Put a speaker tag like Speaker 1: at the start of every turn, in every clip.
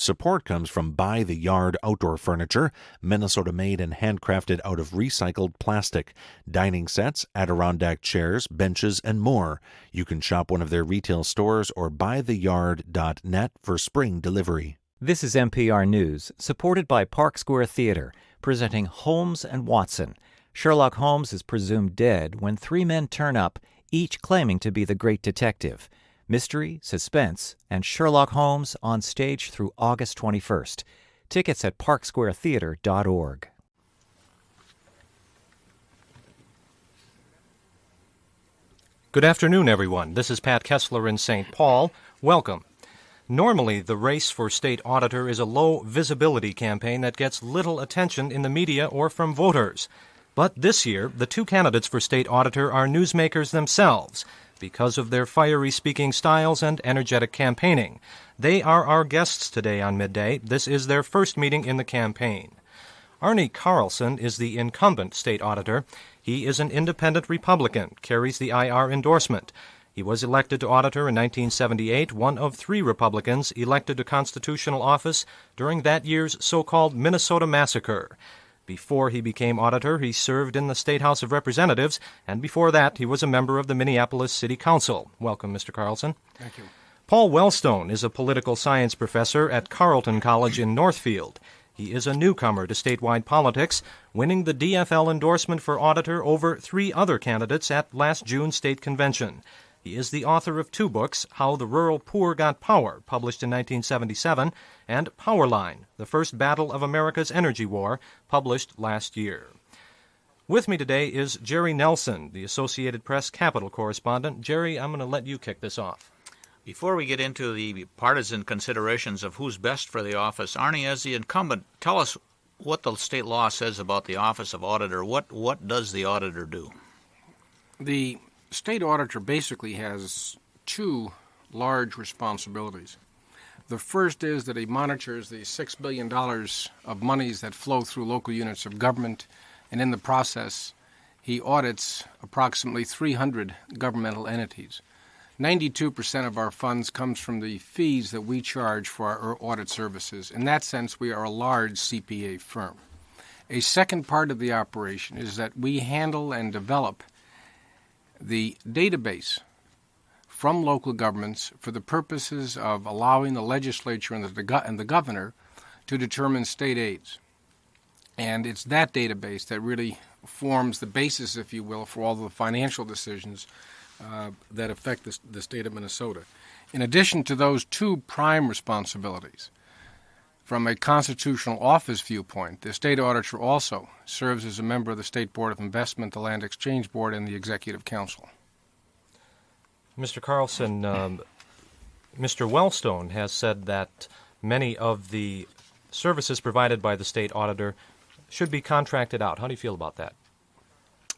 Speaker 1: Support comes from By the Yard Outdoor Furniture, Minnesota-made and handcrafted out of recycled plastic, dining sets, Adirondack chairs, benches, and more. You can shop one of their retail stores or bytheyard.net for spring delivery.
Speaker 2: This is NPR News, supported by Park Square Theater, presenting Holmes and Watson. Sherlock Holmes is presumed dead when three men turn up, each claiming to be the great detective. Mystery, suspense, and Sherlock Holmes on stage through August 21st. Tickets at parksquaretheater.org.
Speaker 3: Good afternoon, everyone. This is Pat Kessler in St. Paul. Welcome. Normally, the race for state auditor is a low-visibility campaign that gets little attention in the media or from voters. But this year, the two candidates for state auditor are newsmakers themselves because of their fiery speaking styles and energetic campaigning. They are our guests today on Midday. This is their first meeting in the campaign. Arnie Carlson is the incumbent state auditor. He is an independent Republican, carries the IR endorsement. He was elected to auditor in 1978, one of three Republicans elected to constitutional office during that year's so-called Minnesota Massacre. Before he became auditor, he served in the State House of Representatives, and before that, he was a member of the Minneapolis City Council. Welcome, Mr. Carlson.
Speaker 4: Thank you.
Speaker 3: Paul Wellstone is a political science professor at Carleton College in Northfield. He is a newcomer to statewide politics, winning the DFL endorsement for auditor over three other candidates at last June's state convention. He is the author of two books, How the Rural Poor Got Power, published in 1977, and Powerline, The First Battle of America's Energy War, published last year. With me today is Jerry Nelson, the Associated Press Capitol correspondent. Jerry, I'm going to let you kick this off.
Speaker 5: Before we get into the partisan considerations of who's best for the office, Arnie, as the incumbent, tell us what the state law says about the office of auditor. What does the auditor do?
Speaker 4: The state auditor basically has two large responsibilities. The first is that he monitors the $6 billion of monies that flow through local units of government, and in the process, he audits approximately 300 governmental entities. 92% of our funds comes from the fees that we charge for our audit services. In that sense, we are a large CPA firm. A second part of the operation is that we handle and develop the database from local governments for the purposes of allowing the legislature and the governor to determine state aids. And it's that database that really forms the basis, if you will, for all the financial decisions that affect the state of Minnesota. In addition to those two prime responsibilities, from a constitutional office viewpoint, the state auditor also serves as a member of the State Board of Investment, the Land Exchange Board, and the Executive Council.
Speaker 3: Mr. Carlson, Mr. Wellstone has said that many of the services provided by the state auditor should be contracted out. How do you feel about that?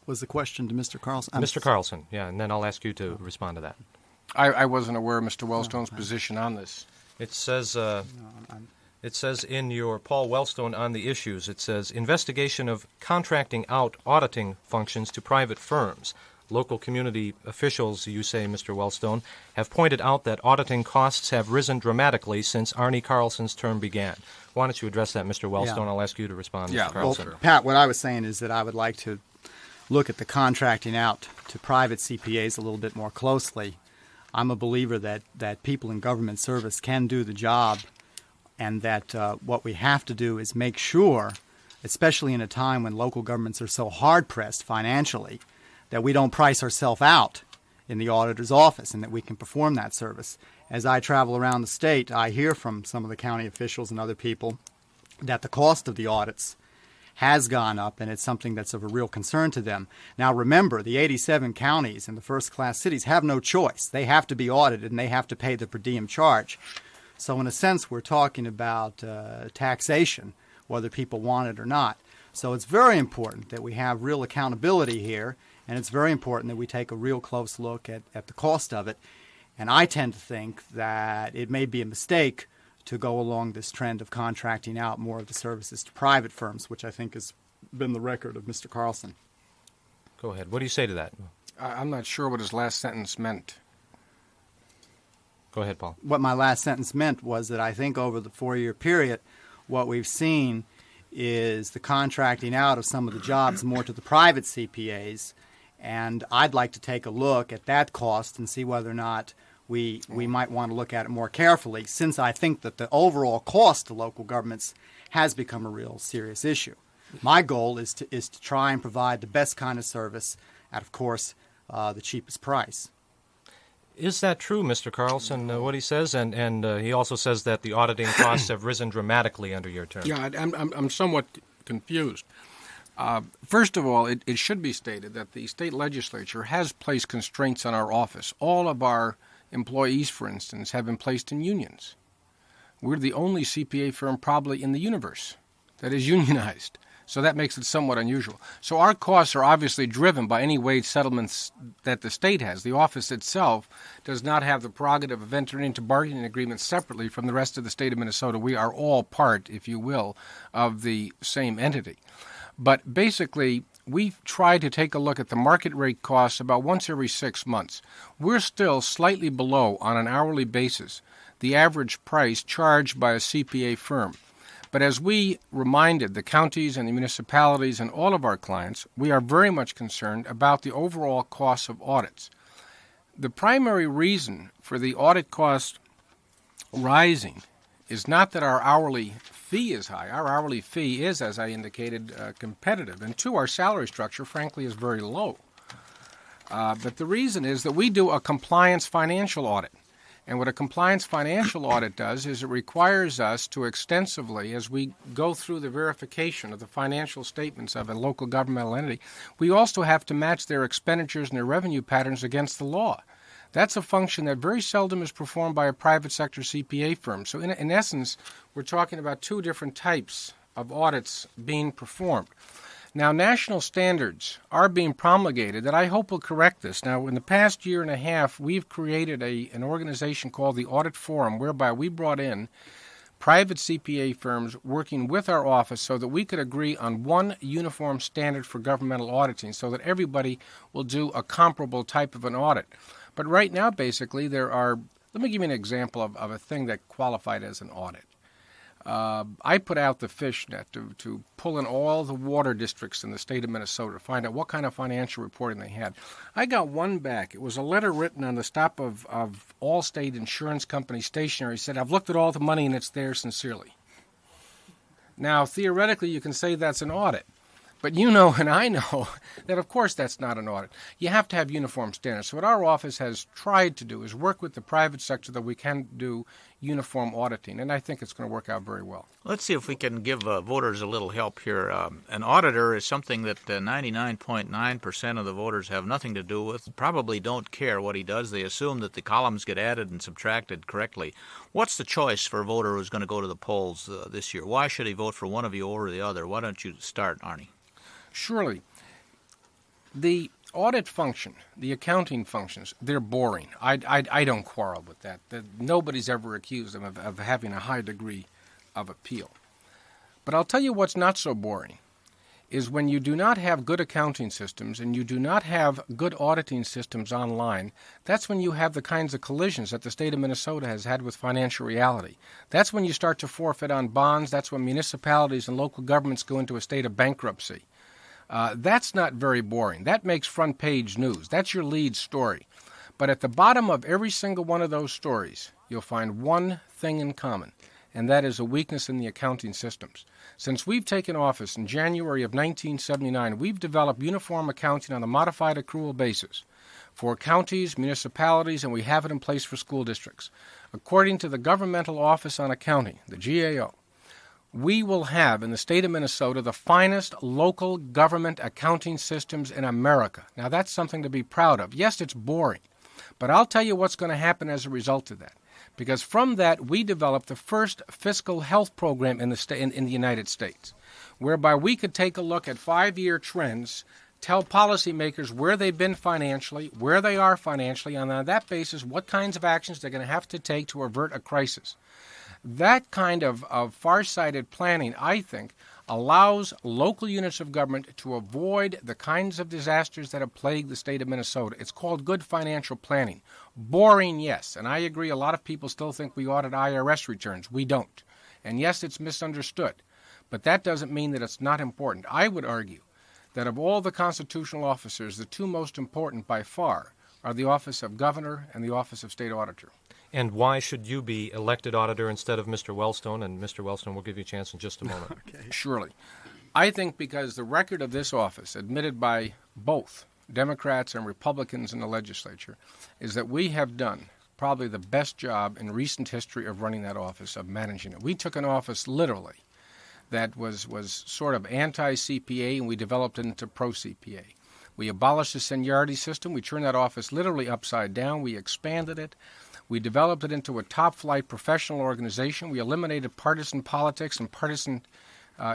Speaker 6: Was the question to Mr. Carlson?
Speaker 3: Mr. Carlson, yeah, and then I'll ask you to respond to that.
Speaker 4: I wasn't aware of Mr. Wellstone's position on this.
Speaker 3: It says in your Paul Wellstone on the issues, it says, investigation of contracting out auditing functions to private firms. Local community officials, you say, Mr. Wellstone, have pointed out that auditing costs have risen dramatically since Arnie Carlson's term began. Why don't you address that, Mr. Wellstone?
Speaker 6: Yeah.
Speaker 3: I'll ask you to respond,
Speaker 6: Yeah,
Speaker 3: Mr. Carlson.
Speaker 6: well, Pat, what I was saying is that I would like to look at the contracting out to private CPAs a little bit more closely. I'm a believer that people in government service can do the job, and that what we have to do is make sure, especially in a time when local governments are so hard-pressed financially, that we don't price ourselves out in the auditor's office and that we can perform that service. As I travel around the state, I hear from some of the county officials and other people that the cost of the audits has gone up, and it's something that's of a real concern to them. Now remember, the 87 counties and the first-class cities have no choice. They have to be audited, and they have to pay the per diem charge. So in a sense, we're talking about taxation, whether people want it or not. So it's very important that we have real accountability here, and it's very important that we take a real close look at the cost of it. And I tend to think that it may be a mistake to go along this trend of contracting out more of the services to private firms, which I think has been the record of Mr. Carlson.
Speaker 3: Go ahead. What do you say to that?
Speaker 4: I'm not sure what his last sentence meant.
Speaker 3: Go ahead, Paul.
Speaker 6: What my last sentence meant was that I think over the 4-year period, what we've seen is the contracting out of some of the jobs more to the private CPAs, and I'd like to take a look at that cost and see whether or not we might want to look at it more carefully, since I think that the overall cost to local governments has become a real serious issue. My goal is to try and provide the best kind of service at, of course, the cheapest price.
Speaker 3: Is that true, Mr. Carlson, what he says? And he also says that the auditing costs have risen dramatically under your term.
Speaker 4: Yeah, I'm somewhat confused. First of all, it should be stated that the state legislature has placed constraints on our office. All of our employees, for instance, have been placed in unions. We're the only CPA firm probably in the universe that is unionized. So that makes it somewhat unusual. So our costs are obviously driven by any wage settlements that the state has. The office itself does not have the prerogative of entering into bargaining agreements separately from the rest of the state of Minnesota. We are all part, if you will, of the same entity. But basically, we try to take a look at the market rate costs about once every 6 months. We're still slightly below, on an hourly basis, the average price charged by a CPA firm. But as we reminded the counties and the municipalities and all of our clients, we are very much concerned about the overall costs of audits. The primary reason for the audit cost rising is not that our hourly fee is high. Our hourly fee is, as I indicated, competitive. And two, our salary structure, frankly, is very low. But the reason is that we do a compliance financial audit. And what a compliance financial audit does is it requires us to extensively, as we go through the verification of the financial statements of a local governmental entity, we also have to match their expenditures and their revenue patterns against the law. That's a function that very seldom is performed by a private sector CPA firm. So in essence, we're talking about two different types of audits being performed. Now, national standards are being promulgated that I hope will correct this. Now, in the past year and a half, we've created an organization called the Audit Forum, whereby we brought in private CPA firms working with our office so that we could agree on one uniform standard for governmental auditing so that everybody will do a comparable type of an audit. But right now, basically, let me give you an example of a thing that qualified as an audit. I put out the fish net to pull in all the water districts in the state of Minnesota to find out what kind of financial reporting they had. I got one back. It was a letter written on the stop of Allstate Insurance Company stationery. It said, "I've looked at all the money and it's there sincerely." Now, theoretically, you can say that's an audit. But you know and I know that, of course, that's not an audit. You have to have uniform standards. So what our office has tried to do is work with the private sector that we can do uniform auditing, and I think it's going to work out very well.
Speaker 5: Let's see if we can give voters a little help here. An auditor is something that 99.9% of the voters have nothing to do with, probably don't care what he does. They assume that the columns get added and subtracted correctly. What's the choice for a voter who's going to go to the polls this year? Why should he vote for one of you over the other? Why don't you start, Arnie?
Speaker 4: Surely. The audit function, the accounting functions, they're boring. I don't quarrel with that. Nobody's ever accused them of having a high degree of appeal. But I'll tell you what's not so boring is when you do not have good accounting systems and you do not have good auditing systems online, that's when you have the kinds of collisions that the state of Minnesota has had with financial reality. That's when you start to forfeit on bonds. That's when municipalities and local governments go into a state of bankruptcy. That's not very boring. That makes front page news. That's your lead story. But at the bottom of every single one of those stories, you'll find one thing in common, and that is a weakness in the accounting systems. Since we've taken office in January of 1979, we've developed uniform accounting on a modified accrual basis for counties, municipalities, and we have it in place for school districts. According to the Governmental Office on Accounting, the GAO, we will have in the state of Minnesota the finest local government accounting systems in America. Now, that's something to be proud of. Yes, it's boring, but I'll tell you what's going to happen as a result of that. Because from that, we developed the first fiscal health program in the United States, whereby we could take a look at 5-year trends, tell policymakers where they've been financially, where they are financially, and on that basis, what kinds of actions they're going to have to take to avert a crisis. That kind of far-sighted planning, I think, allows local units of government to avoid the kinds of disasters that have plagued the state of Minnesota. It's called good financial planning. Boring, yes, and I agree a lot of people still think we audit IRS returns. We don't. And yes, it's misunderstood. But that doesn't mean that it's not important. I would argue that of all the constitutional officers, the two most important by far are the office of governor and the office of state auditor.
Speaker 3: And why should you be elected auditor instead of Mr. Wellstone? And Mr. Wellstone, we'll give you a chance in just a moment.
Speaker 4: Okay. Surely. I think because the record of this office, admitted by both Democrats and Republicans in the legislature, is that we have done probably the best job in recent history of running that office, of managing it. We took an office literally that was sort of anti-CPA, and we developed it into pro-CPA. We abolished the seniority system. We turned that office literally upside down. We expanded it. We developed it into a top-flight professional organization. We eliminated partisan politics and partisan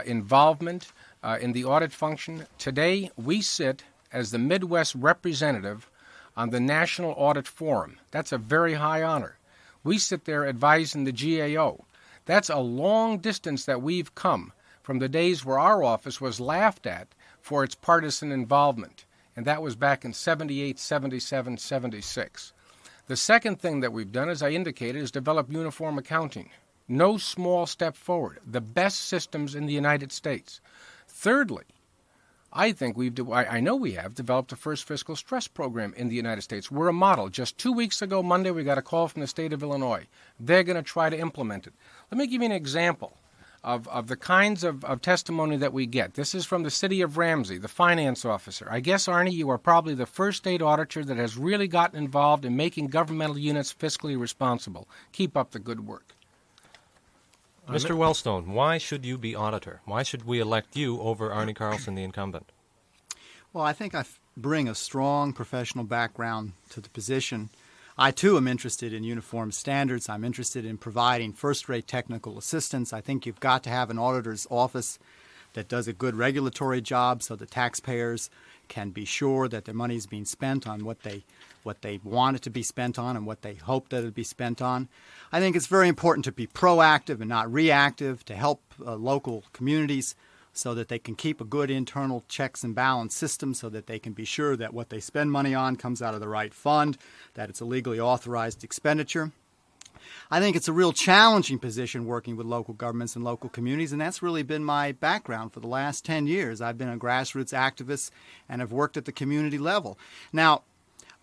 Speaker 4: involvement in the audit function. Today, we sit as the Midwest representative on the National Audit Forum. That's a very high honor. We sit there advising the GAO. That's a long distance that we've come from the days where our office was laughed at for its partisan involvement, and that was back in 78, 77, 76. The second thing that we've done, as I indicated, is develop uniform accounting. No small step forward. The best systems in the United States. Thirdly, I think I know we have developed the first fiscal stress program in the United States. We're a model. Just 2 weeks ago, Monday, we got a call from the state of Illinois. They're going to try to implement it. Let me give you an example of the kinds of testimony that we get. This is from the city of Ramsey, the finance officer. I guess, Arnie, you are probably the first state auditor that has really gotten involved in making governmental units fiscally responsible. Keep up the good work.
Speaker 3: Mr. Wellstone, why should you be auditor? Why should we elect you over Arnie Carlson, the incumbent?
Speaker 6: Well, I think I bring a strong professional background to the position. I, too, am interested in uniform standards. I'm interested in providing first-rate technical assistance. I think you've got to have an auditor's office that does a good regulatory job so the taxpayers can be sure that their money is being spent on what they want it to be spent on and what they hope that it'll be spent on. I think it's very important to be proactive and not reactive, to help local communities so that they can keep a good internal checks and balance system so that they can be sure that what they spend money on comes out of the right fund, that it's a legally authorized expenditure. I think it's a real challenging position working with local governments and local communities, and that's really been my background for the last 10 years. I've been a grassroots activist and have worked at the community level. Now,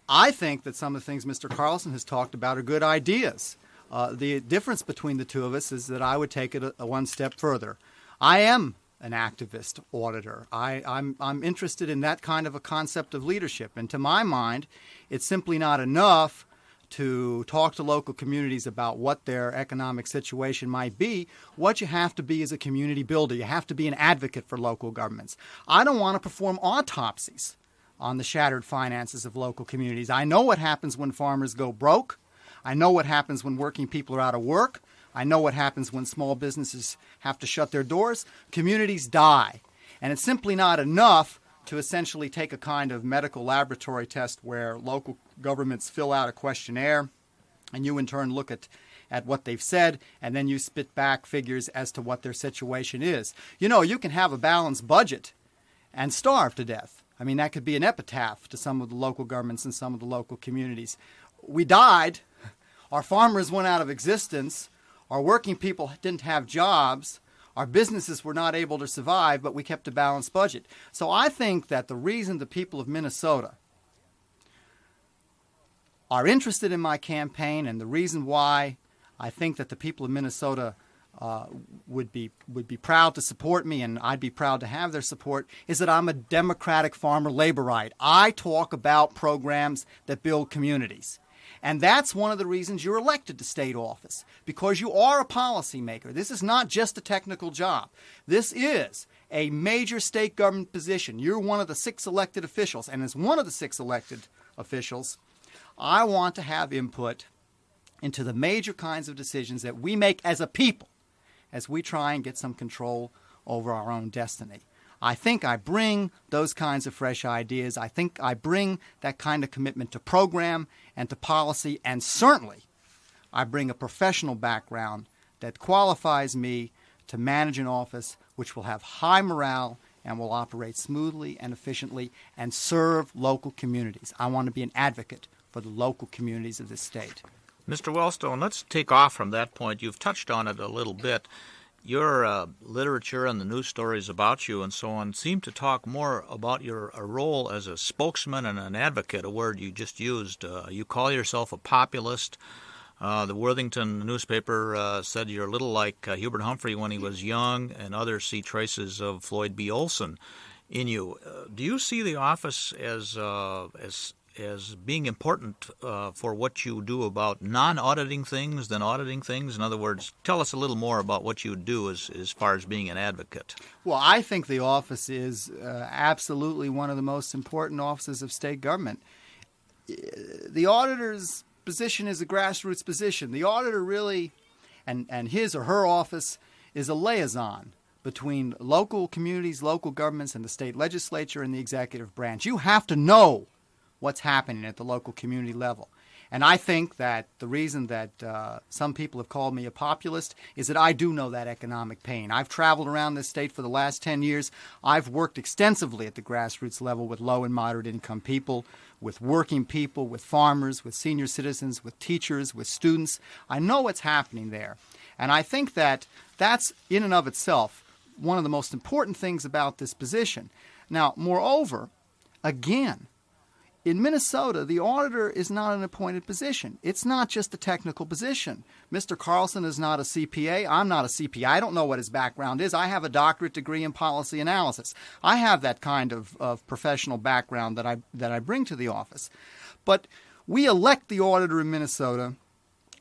Speaker 6: I think that some of the things Mr. Carlson has talked about are good ideas. The difference between the two of us is that I would take it a one step further. I am an activist auditor. I'm interested in that kind of a concept of leadership, and to my mind, it's simply not enough to talk to local communities about what their economic situation might be. What you have to be is a community builder. You have to be an advocate for local governments. I don't want to perform autopsies on the shattered finances of local communities. I know what happens when farmers go broke. I know what happens when working people are out of work. I know what happens when small businesses have to shut their doors. Communities die. And it's simply not enough to essentially take a kind of medical laboratory test where local governments fill out a questionnaire and you in turn look at what they've said, and then you spit back figures as to what their situation is. You know, you can have a balanced budget and starve to death. I mean, that could be an epitaph to some of the local governments and some of the local communities. We died. Our farmers went out of existence. Our working people didn't have jobs. Our businesses were not able to survive, but we kept a balanced budget. So I think that the reason the people of Minnesota are interested in my campaign, and the reason why I think that the people of Minnesota would be proud to support me, and I'd be proud to have their support, is that I'm a democratic farmer laborite. I talk about programs that build communities. And that's one of the reasons you're elected to state office, because you are a policymaker. This is not just a technical job. This is a major state government position. You're one of the 6 elected officials, and as one of the 6 elected officials, I want to have input into the major kinds of decisions that we make as a people as we try and get some control over our own destiny. I think I bring those kinds of fresh ideas. I think I bring that kind of commitment to program and to policy, and certainly I bring a professional background that qualifies me to manage an office which will have high morale and will operate smoothly and efficiently and serve local communities. I want to be an advocate for the local communities of this state.
Speaker 5: Mr. Wellstone, let's take off from that point. You've touched on it a little bit. Your literature and the news stories about you and so on seem to talk more about your role as a spokesman and an advocate, a word you just used. You call yourself a populist. The Worthington newspaper said you're a little like Hubert Humphrey when he was young, and others see traces of Floyd B. Olson in you. Do you see the office as being important for what you do about non-auditing things than auditing things? In other words, tell us a little more about what you do as far as being an advocate.
Speaker 6: Well, I think the office is absolutely one of the most important offices of state government. The auditor's position is a grassroots position. The auditor really, and his or her office, is a liaison between local communities, local governments, and the state legislature and the executive branch. You have to know what's happening at the local community level. And I think that the reason that some people have called me a populist is that I do know that economic pain. I've traveled around this state for the last 10 years. I've worked extensively at the grassroots level with low and moderate income people, with working people, with farmers, with senior citizens, with teachers, with students. I know what's happening there. And I think that that's in and of itself one of the most important things about this position. Now, moreover, again, in Minnesota, the auditor is not an appointed position. It's not just a technical position. Mr. Carlson is not a CPA. I'm not a CPA. I don't know what his background is. I have a doctorate degree in policy analysis. I have that kind of professional background that I bring to the office. But we elect the auditor in Minnesota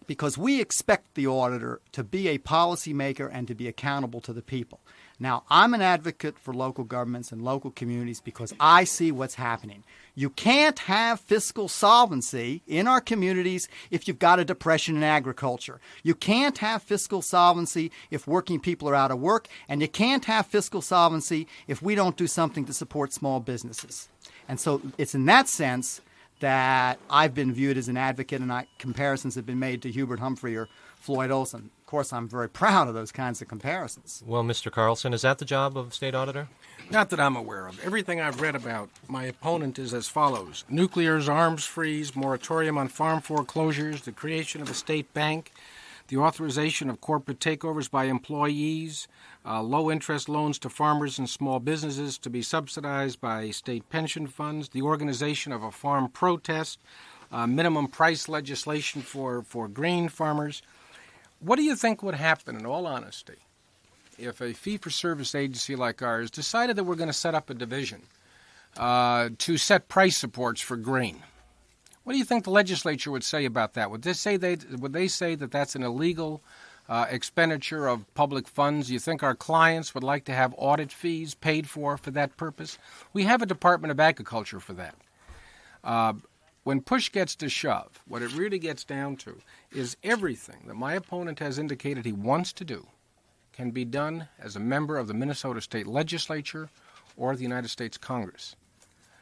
Speaker 6: because we expect the auditor to be a policymaker and to be accountable to the people. Now, I'm an advocate for local governments and local communities because I see what's happening. You can't have fiscal solvency in our communities if you've got a depression in agriculture. You can't have fiscal solvency if working people are out of work, and you can't have fiscal solvency if we don't do something to support small businesses. And so it's in that sense that I've been viewed as an advocate, and comparisons have been made to Hubert Humphrey or Floyd Olson. Of course, I'm very proud of those kinds of comparisons.
Speaker 3: Well, Mr. Carlson, is that the job of state auditor?
Speaker 4: Not that I'm aware of. Everything I've read about my opponent is as follows: nuclear arms freeze, moratorium on farm foreclosures, the creation of a state bank, the authorization of corporate takeovers by employees, low-interest loans to farmers and small businesses to be subsidized by state pension funds, the organization of a farm protest, minimum price legislation for grain farmers. What do you think would happen, in all honesty, if a fee-for-service agency like ours decided that we're going to set up a division to set price supports for grain? What do you think the legislature would say about that? Would they say that that's an illegal expenditure of public funds? Do you think our clients would like to have audit fees paid for that purpose? We have a Department of Agriculture for that. When push gets to shove, what it really gets down to is everything that my opponent has indicated he wants to do can be done as a member of the Minnesota State Legislature or the United States Congress.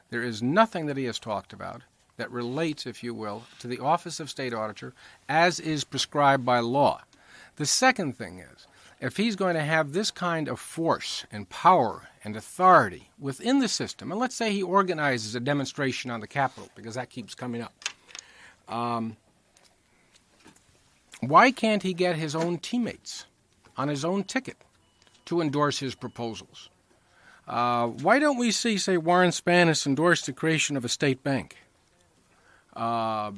Speaker 4: There is nothing that he has talked about that relates, if you will, to the office of state auditor as is prescribed by law. The second thing is, if he's going to have this kind of force and power and authority within the system, and let's say he organizes a demonstration on the Capitol, because that keeps coming up, why can't he get his own teammates on his own ticket to endorse his proposals? Why don't we see, say, Warren Spanis endorse the creation of a state bank? Why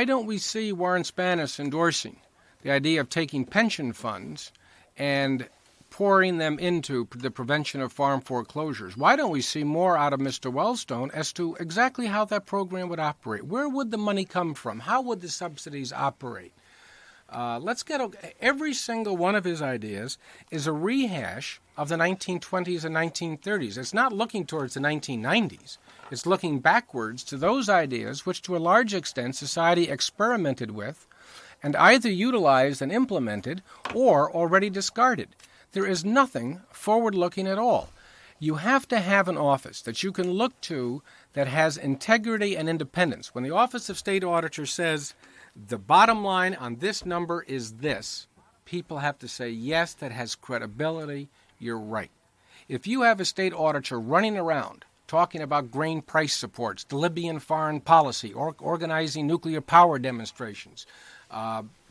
Speaker 4: don't we see Warren Spanis endorsing the idea of taking pension funds and pouring them into the prevention of farm foreclosures? Why don't we see more out of Mr. Wellstone as to exactly how that program would operate? Where would the money come from? How would the subsidies operate? Let's get every single one of his ideas is a rehash of the 1920s and 1930s. It's not looking towards the 1990s. It's looking backwards to those ideas which, to a large extent, society experimented with and either utilized and implemented or already discarded. There is nothing forward-looking at all. You have to have an office that you can look to that has integrity and independence. When the Office of State Auditor says, the bottom line on this number is this, people have to say, yes, that has credibility, you're right. If you have a state auditor running around talking about grain price supports, the Libyan foreign policy, organizing nuclear power demonstrations,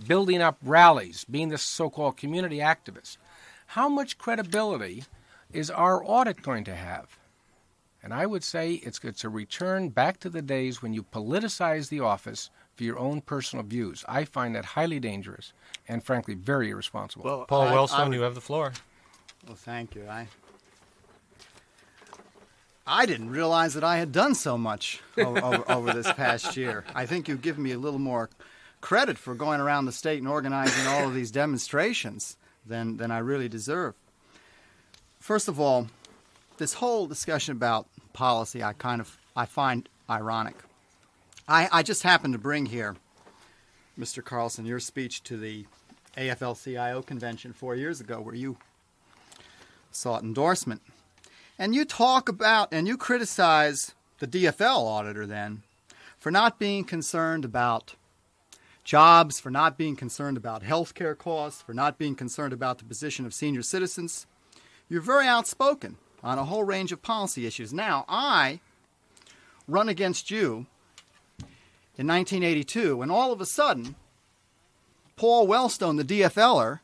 Speaker 4: building up rallies, being the so-called community activist, how much credibility is our audit going to have? And I would say it's a return back to the days when you politicize the office for your own personal views. I find that highly dangerous and, frankly, very irresponsible.
Speaker 6: Well,
Speaker 3: Paul Wellstone, you have the floor.
Speaker 6: Well, thank you. I didn't realize that I had done so much over this past year. I think you've given me a little more credit for going around the state and organizing all of these demonstrations than I really deserve. First of all, this whole discussion about policy I find ironic. I just happened to bring here, Mr. Carlson, your speech to the AFL-CIO convention 4 years ago where you sought endorsement. And you talk about and you criticize the DFL auditor then for not being concerned about jobs, for not being concerned about health care costs, for not being concerned about the position of senior citizens. You're very outspoken on a whole range of policy issues. Now, I run against you in 1982, and all of a sudden, Paul Wellstone, the DFLer,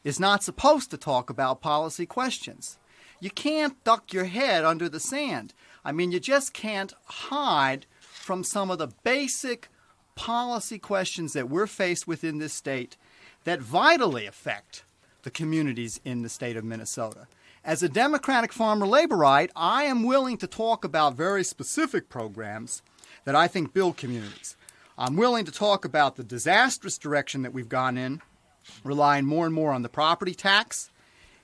Speaker 6: is not supposed to talk about policy questions. You can't duck your head under the sand. I mean, you just can't hide from some of the basic policy questions that we're faced with in this state that vitally affect the communities in the state of Minnesota. As a Democratic farmer-laborite, I am willing to talk about very specific programs that I think build communities. I'm willing to talk about the disastrous direction that we've gone in, relying more and more on the property tax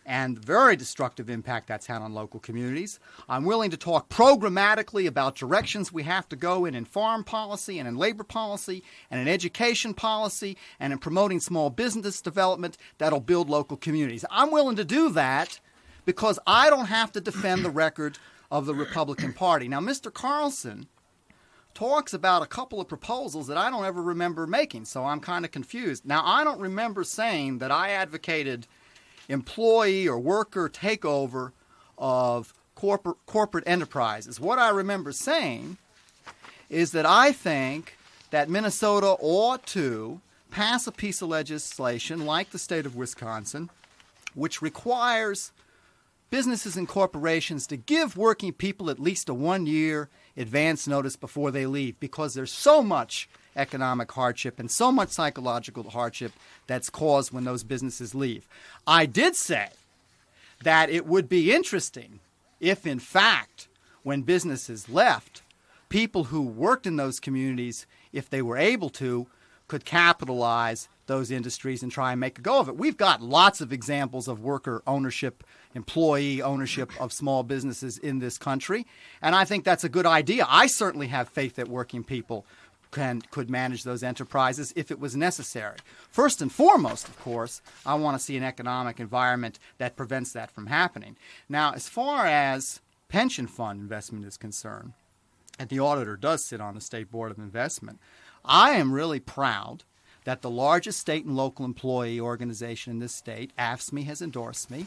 Speaker 6: and the very destructive impact that's had on local communities. I'm willing to talk programmatically about directions we have to go in farm policy and in labor policy and in education policy and in promoting small business development that'll build local communities. I'm willing to do that because I don't have to defend the record of the Republican Party. Now, Mr. Carlson talks about a couple of proposals that I don't ever remember making, so I'm kind of confused. Now, I don't remember saying that I advocated employee or worker takeover of corporate enterprises. What I remember saying is that I think that Minnesota ought to pass a piece of legislation like the state of Wisconsin, which requires businesses and corporations to give working people at least a 1-year advance notice before they leave, because there's so much economic hardship and so much psychological hardship that's caused when those businesses leave. I did say that it would be interesting if, in fact, when businesses left, people who worked in those communities, if they were able to, could capitalize those industries and try and make a go of it. We've got lots of examples of worker ownership, employee ownership of small businesses in this country, and I think that's a good idea. I certainly have faith that working people could manage those enterprises if it was necessary. First and foremost, of course, I want to see an economic environment that prevents that from happening. Now, as far as pension fund investment is concerned, and the auditor does sit on the State Board of Investment, I am really proud that the largest state and local employee organization in this state, AFSCME, has endorsed me.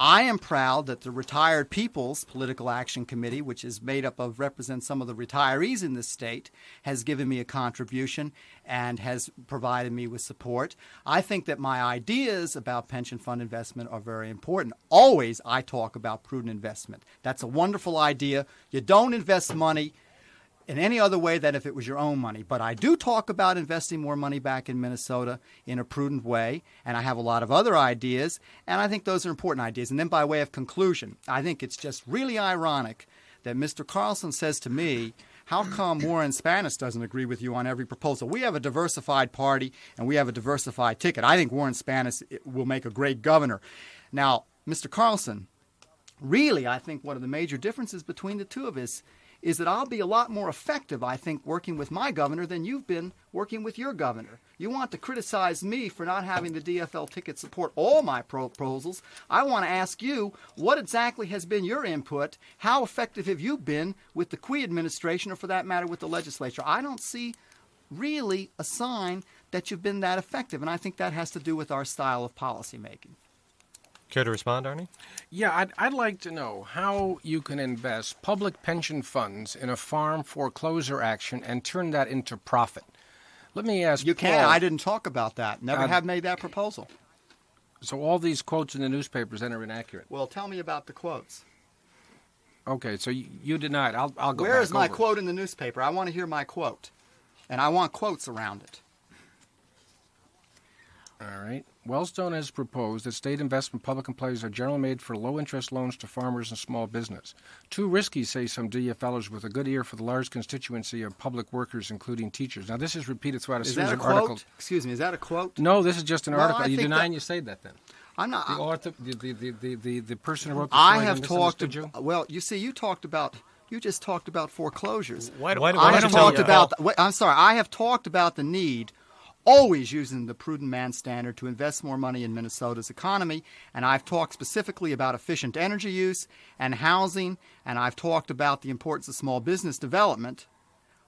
Speaker 6: I am proud that the Retired People's Political Action Committee, which is made up of represents some of the retirees in this state, has given me a contribution and has provided me with support. I think that my ideas about pension fund investment are very important. Always I talk about prudent investment. That's a wonderful idea. You don't invest money in any other way than if it was your own money. But I do talk about investing more money back in Minnesota in a prudent way, and I have a lot of other ideas, and I think those are important ideas. And then by way of conclusion, I think it's just really ironic that Mr. Carlson says to me, how come Warren Spanis doesn't agree with you on every proposal? We have a diversified party, and we have a diversified ticket. I think Warren Spanis will make a great governor. Now, Mr. Carlson, really, I think one of the major differences between the two of us is that I'll be a lot more effective, I think, working with my governor than you've been working with your governor. You want to criticize me for not having the DFL ticket support all my proposals. I want to ask you, what exactly has been your input? How effective have you been with the Quay administration, or for that matter with the legislature? I don't see really a sign that you've been that effective. And I think that has to do with our style of policymaking.
Speaker 3: Care to respond, Arnie?
Speaker 4: Yeah, I'd like to know how you can invest public pension funds in a farm foreclosure action and turn that into profit. Let me ask
Speaker 6: You can.
Speaker 4: Paul,
Speaker 6: I didn't talk about that. Never have made that proposal.
Speaker 4: So all these quotes in the newspapers then are inaccurate.
Speaker 6: Well, tell me about the quotes.
Speaker 4: Okay, so you denied. I'll go
Speaker 6: Where
Speaker 4: back
Speaker 6: is my
Speaker 4: over it.
Speaker 6: quote in the newspaper? I want to hear my quote. And I want quotes around it.
Speaker 4: All right. Wellstone has proposed that state investment public employees are generally made for low-interest loans to farmers and small business. Too risky, say some DFLers with a good ear for the large constituency of public workers, including teachers. Now, this is repeated throughout a
Speaker 6: Is
Speaker 4: series
Speaker 6: that a
Speaker 4: of
Speaker 6: quote?
Speaker 4: articles.
Speaker 6: Excuse me, is that a quote?
Speaker 4: No, this is just an
Speaker 6: Well,
Speaker 4: article.
Speaker 6: I
Speaker 4: Are you
Speaker 6: think
Speaker 4: denying
Speaker 6: that-
Speaker 4: you say that then?
Speaker 6: I'm not.
Speaker 4: The author, the person who wrote the
Speaker 6: I
Speaker 4: story
Speaker 6: have talked.
Speaker 4: misunderstood you?
Speaker 6: Well, you see, you just talked about foreclosures.
Speaker 5: Why
Speaker 3: Why
Speaker 5: don't
Speaker 3: don't
Speaker 6: I
Speaker 3: you
Speaker 6: have
Speaker 3: tell
Speaker 6: talked
Speaker 3: me,
Speaker 6: about. I'm sorry. I have talked about the need, always using the prudent man standard, to invest more money in Minnesota's economy, and I've talked specifically about efficient energy use and housing, and I've talked about the importance of small business development.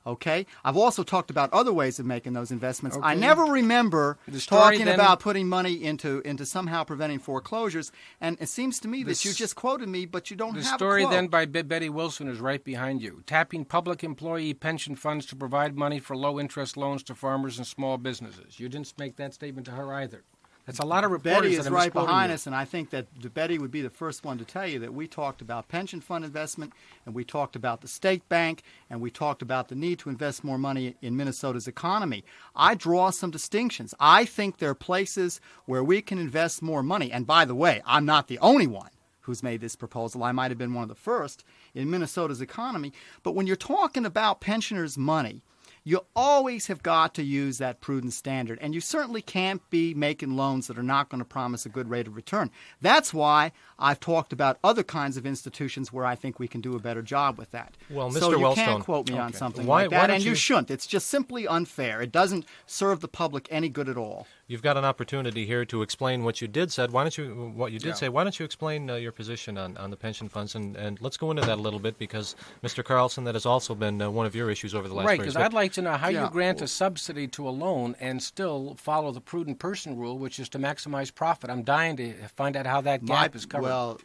Speaker 6: Okay, I've also talked about other ways of making those investments. I
Speaker 4: Okay.
Speaker 6: never remember
Speaker 4: The story
Speaker 6: talking
Speaker 4: then-
Speaker 6: about putting money into somehow preventing foreclosures, and it seems to me that you
Speaker 4: s-
Speaker 6: just quoted me, but you don't
Speaker 4: The
Speaker 6: have
Speaker 4: story
Speaker 6: a quote.
Speaker 4: then by Betty Wilson is right behind you. Tapping public employee pension funds to provide money for low-interest loans to farmers and small businesses. You didn't make that statement to her either. That's a lot of reporters
Speaker 6: Betty
Speaker 4: that
Speaker 6: is
Speaker 4: are
Speaker 6: right
Speaker 4: misquoting
Speaker 6: behind
Speaker 4: you.
Speaker 6: us, and I think that Betty would be the first one to tell you that we talked about pension fund investment, and we talked about the state bank, and we talked about the need to invest more money in Minnesota's economy. I draw some distinctions. I think there are places where we can invest more money. And by the way, I'm not the only one who's made this proposal. I might have been one of the first in Minnesota's economy. But when you're talking about pensioners' money, you always have got to use that prudent standard, and you certainly can't be making loans that are not going to promise a good rate of return. That's why I've talked about other kinds of institutions where I think we can do a better job with that.
Speaker 3: Well,
Speaker 6: So
Speaker 3: Mr.
Speaker 6: you can't
Speaker 3: Wellstone-
Speaker 6: quote me on
Speaker 4: Okay.
Speaker 6: something
Speaker 3: Why-
Speaker 6: like
Speaker 3: why
Speaker 6: that,
Speaker 3: don't
Speaker 6: and you
Speaker 3: you-
Speaker 6: shouldn't. It's just simply unfair. It doesn't serve the public any good at all.
Speaker 3: You've got an opportunity here to explain what you did said. Why don't you
Speaker 4: Yeah.
Speaker 3: say? Why don't you explain your position on the pension funds, and let's go into that a little bit, because Mr. Carlson, that has also been one of your issues over the last
Speaker 4: Right,
Speaker 3: few
Speaker 4: because
Speaker 3: years.
Speaker 4: I'd like to know how
Speaker 6: Yeah.
Speaker 4: you grant a subsidy to a loan and still follow the prudent person rule, which is to maximize profit. I'm dying to find out how that gap is covered.
Speaker 6: Well,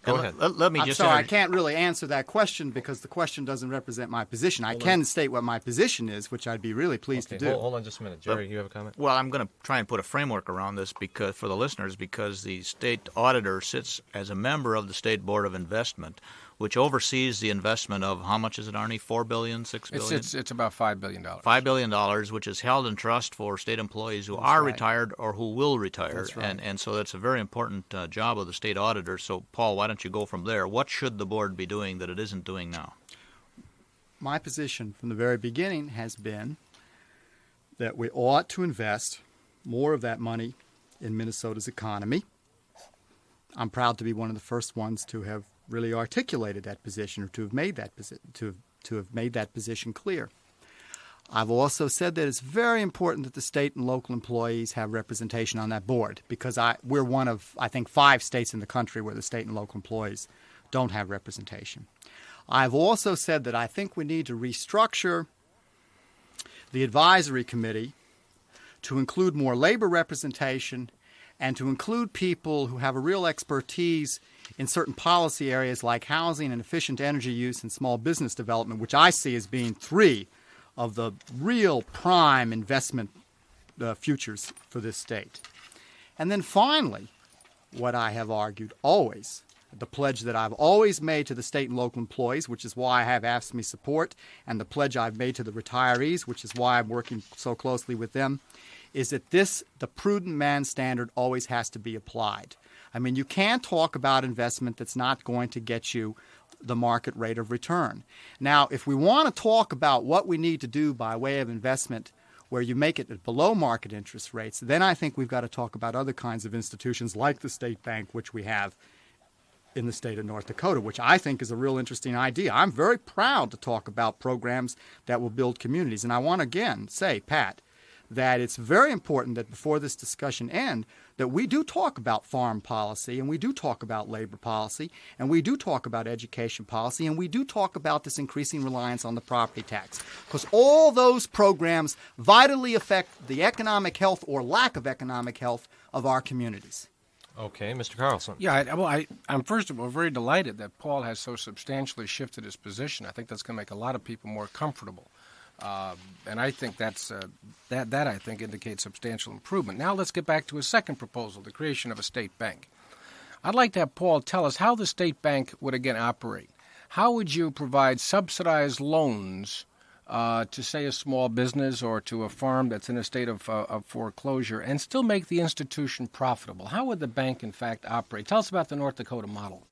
Speaker 3: Go
Speaker 5: And
Speaker 3: ahead.
Speaker 5: Let me
Speaker 6: I'm
Speaker 5: just
Speaker 6: sorry, I
Speaker 5: inter-
Speaker 6: can't really answer that question because the question doesn't represent my position. I can state what my position is, which I'd be really pleased
Speaker 3: Okay,
Speaker 6: to do.
Speaker 3: hold on just a minute. Jerry, you have a comment?
Speaker 5: Well, I'm going to try and put a framework around this because for the listeners, because the state auditor sits as a member of the State Board of Investment, which oversees the investment of, how much is it, Arnie? $4 billion, $6 billion?
Speaker 4: It's about $5 billion.
Speaker 5: $5 billion, which is held in trust for state employees who are
Speaker 6: right.
Speaker 5: retired or who will retire.
Speaker 6: That's right.
Speaker 5: And so that's a very important job of the state auditor. So, Paul, why don't you go from there? What should the board be doing that it isn't doing now?
Speaker 6: My position from the very beginning has been that we ought to invest more of that money in Minnesota's economy. I'm proud to be one of the first ones to have really articulated that position, or to have made that to have made that position clear. I've also said that it's very important that the state and local employees have representation on that board, because we're one of, I think, 5 states in the country where the state and local employees don't have representation. I've also said that I think we need to restructure the advisory committee to include more labor representation and to include people who have a real expertise in certain policy areas like housing and efficient energy use and small business development, which I see as being 3 of the real prime investment futures for this state. And then finally, what I have argued always, the pledge that I've always made to the state and local employees, which is why I have AFSCME support, and the pledge I've made to the retirees, which is why I'm working so closely with them, is that the prudent man standard always has to be applied. I mean, you can't talk about investment that's not going to get you the market rate of return. Now, if we want to talk about what we need to do by way of investment where you make it at below market interest rates, then I think we've got to talk about other kinds of institutions like the state bank, which we have in the state of North Dakota, which I think is a real interesting idea. I'm very proud to talk about programs that will build communities. And I want to again say, Pat, that it's very important that before this discussion ends, that we do talk about farm policy, and we do talk about labor policy, and we do talk about education policy, and we do talk about this increasing reliance on the property tax. Because all those programs vitally affect the economic health or lack of economic health of our communities.
Speaker 3: Okay, Mr. Carlson.
Speaker 4: Yeah, I'm first of all very delighted that Paul has so substantially shifted his position. I think that's going to make a lot of people more comfortable. And I think that I think indicates substantial improvement. Now let's get back to his second proposal, the creation of a state bank. I'd like to have Paul tell us how the state bank would again operate. How would you provide subsidized loans to, say, a small business or to a farm that's in a state of foreclosure and still make the institution profitable? How would the bank, in fact, operate? Tell us about the North Dakota model.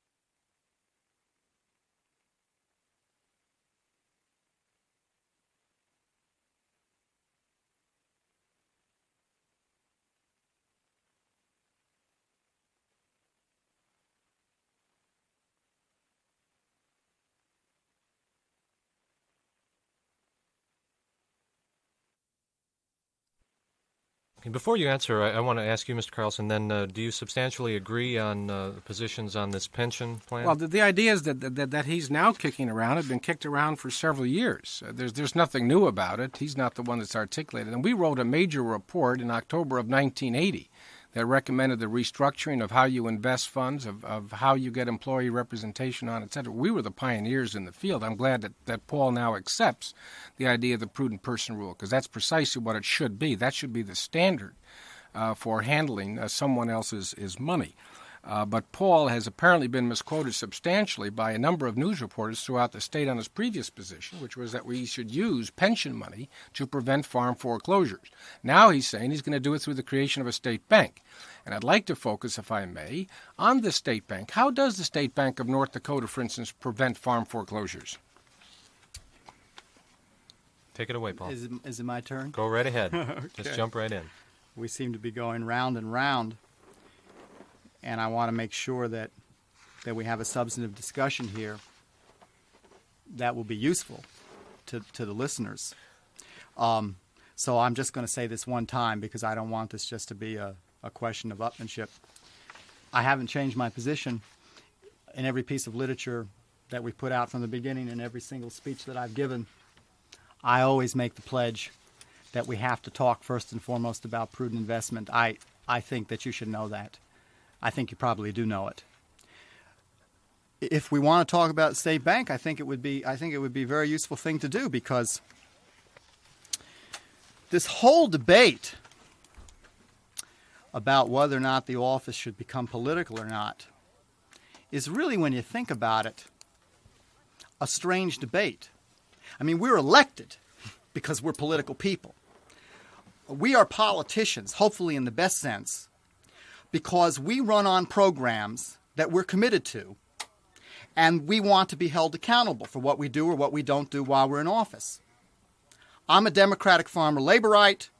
Speaker 3: Okay, before you answer, I want to ask you, Mr. Carlson, then, do you substantially agree on the positions on this pension plan?
Speaker 4: Well, the ideas that he's now kicking around have been kicked around for several years. There's nothing new about it. He's not the one that's articulated. And we wrote a major report in October of 1980 that recommended the restructuring of how you invest funds, of how you get employee representation on, et cetera. We were the pioneers in the field. I'm glad that Paul now accepts the idea of the prudent person rule, because that's precisely what it should be. That should be the standard for handling someone else's money. But Paul has apparently been misquoted substantially by a number of news reporters throughout the state on his previous position, which was that we should use pension money to prevent farm foreclosures. Now he's saying he's going to do it through the creation of a state bank. And I'd like to focus, if I may, on the state bank. How does the State Bank of North Dakota, for instance, prevent farm foreclosures?
Speaker 3: Take it away, Paul.
Speaker 6: Is it my turn?
Speaker 3: Go right ahead.
Speaker 6: Okay.
Speaker 3: Just jump right in.
Speaker 6: We seem to be going round and round, and I want to make sure that we have a substantive discussion here that will be useful to the listeners. So I'm just going to say this one time because I don't want this just to be a question of upmanship. I haven't changed my position in every piece of literature that we put out from the beginning, in every single speech that I've given. I always make the pledge that we have to talk first and foremost about prudent investment. I think that you should know that. I think you probably do know it. If we want to talk about state bank, I think it would be a very useful thing to do, because this whole debate about whether or not the office should become political or not is really, when you think about it, a strange debate. I mean, we're elected because we're political people. We are politicians, hopefully in the best sense, because we run on programs that we're committed to, and we want to be held accountable for what we do or what we don't do while we're in office. I'm a Democratic farmer laborite.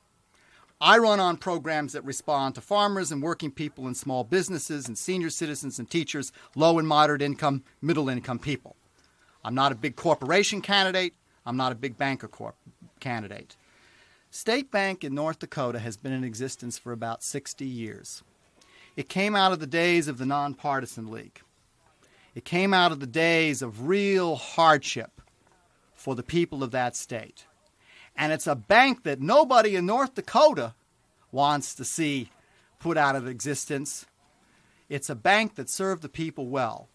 Speaker 6: I run on programs that respond to farmers and working people and small businesses and senior citizens and teachers, low and moderate income, middle income people. I'm not a big corporation candidate. I'm not a big banker candidate. State Bank in North Dakota has been in existence for about 60 years. It came out of the days of the Nonpartisan League. It came out of the days of real hardship for the people of that state. And it's a bank that nobody in North Dakota wants to see put out of existence. It's a bank that served the people well.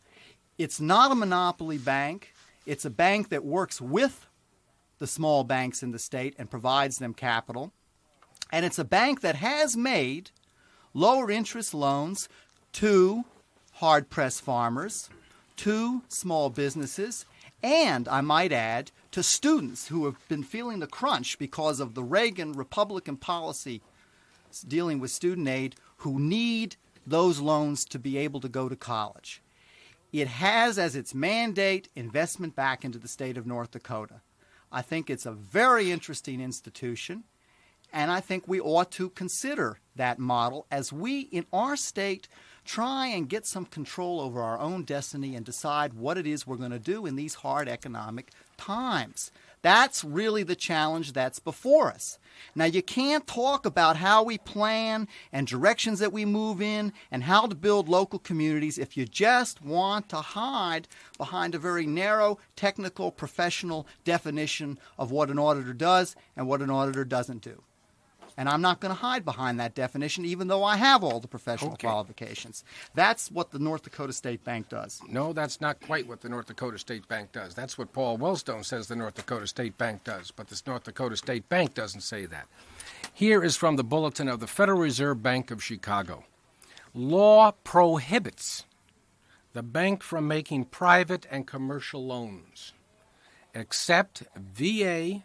Speaker 6: It's not a monopoly bank. It's a bank that works with the small banks in the state and provides them capital. And it's a bank that has made lower interest loans to hard-pressed farmers, to small businesses, and, I might add, to students who have been feeling the crunch because of the Reagan Republican policy dealing with student aid, who need those loans to be able to go to college. It has as its mandate investment back into the state of North Dakota. I think it's a very interesting institution, and I think we ought to consider that model as we, in our state, try and get some control over our own destiny and decide what it is we're going to do in these hard economic times. That's really the challenge that's before us. Now, you can't talk about how we plan and directions that we move in and how to build local communities if you just want to hide behind a very narrow, technical, professional definition of what an auditor does and what an auditor doesn't do. And I'm not going to hide behind that definition, even though I have all the professional qualifications. That's what the North Dakota State Bank does.
Speaker 4: No, that's not quite what the North Dakota State Bank does. That's what Paul Wellstone says the North Dakota State Bank does, but the North Dakota State Bank doesn't say that. Here is from the bulletin of the Federal Reserve Bank of Chicago. Law prohibits the bank from making private and commercial loans, except VA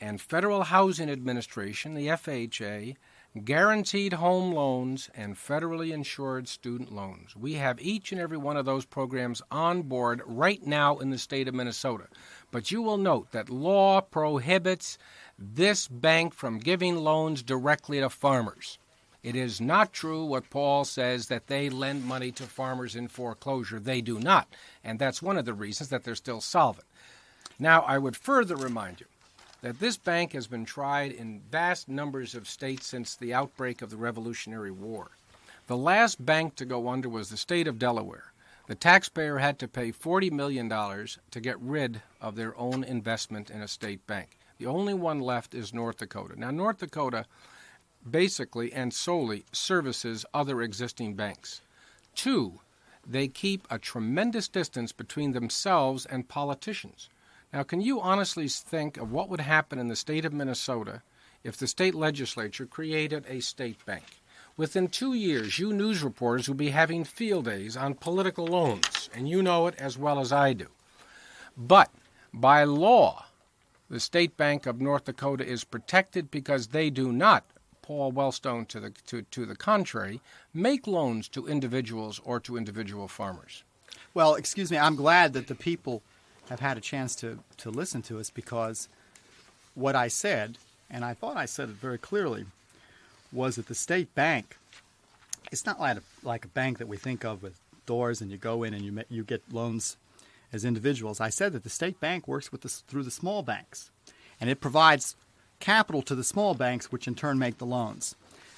Speaker 4: and Federal Housing Administration, the FHA, guaranteed home loans, and federally insured student loans. We have each and every one of those programs on board right now in the state of Minnesota. But you will note that law prohibits this bank from giving loans directly to farmers. It is not true what Paul says that they lend money to farmers in foreclosure. They do not, and that's one of the reasons that they're still solvent. Now, I would further remind you that this bank has been tried in vast numbers of states since the outbreak of the Revolutionary War. The last bank to go under was the state of Delaware. The taxpayer had to pay $40 million to get rid of their own investment in a state bank. The only one left is North Dakota. Now, North Dakota basically and solely services other existing banks. Two, they keep a tremendous distance between themselves and politicians. Now, can you honestly think of what would happen in the state of Minnesota if the state legislature created a state bank? Within 2 years, you news reporters will be having field days on political loans, and you know it as well as I do. But by law, the State Bank of North Dakota is protected because they do not, Paul Wellstone to the contrary, make loans to individuals or to individual farmers.
Speaker 6: Well, excuse me, I'm glad that the people have had a chance to listen to us, because what I said, and I thought I said it very clearly, was that the state bank, it's not like a bank that we think of with doors and you go in and you get loans as individuals. I said that the state bank works through the small banks, and it provides capital to the small banks, which in turn make the loans.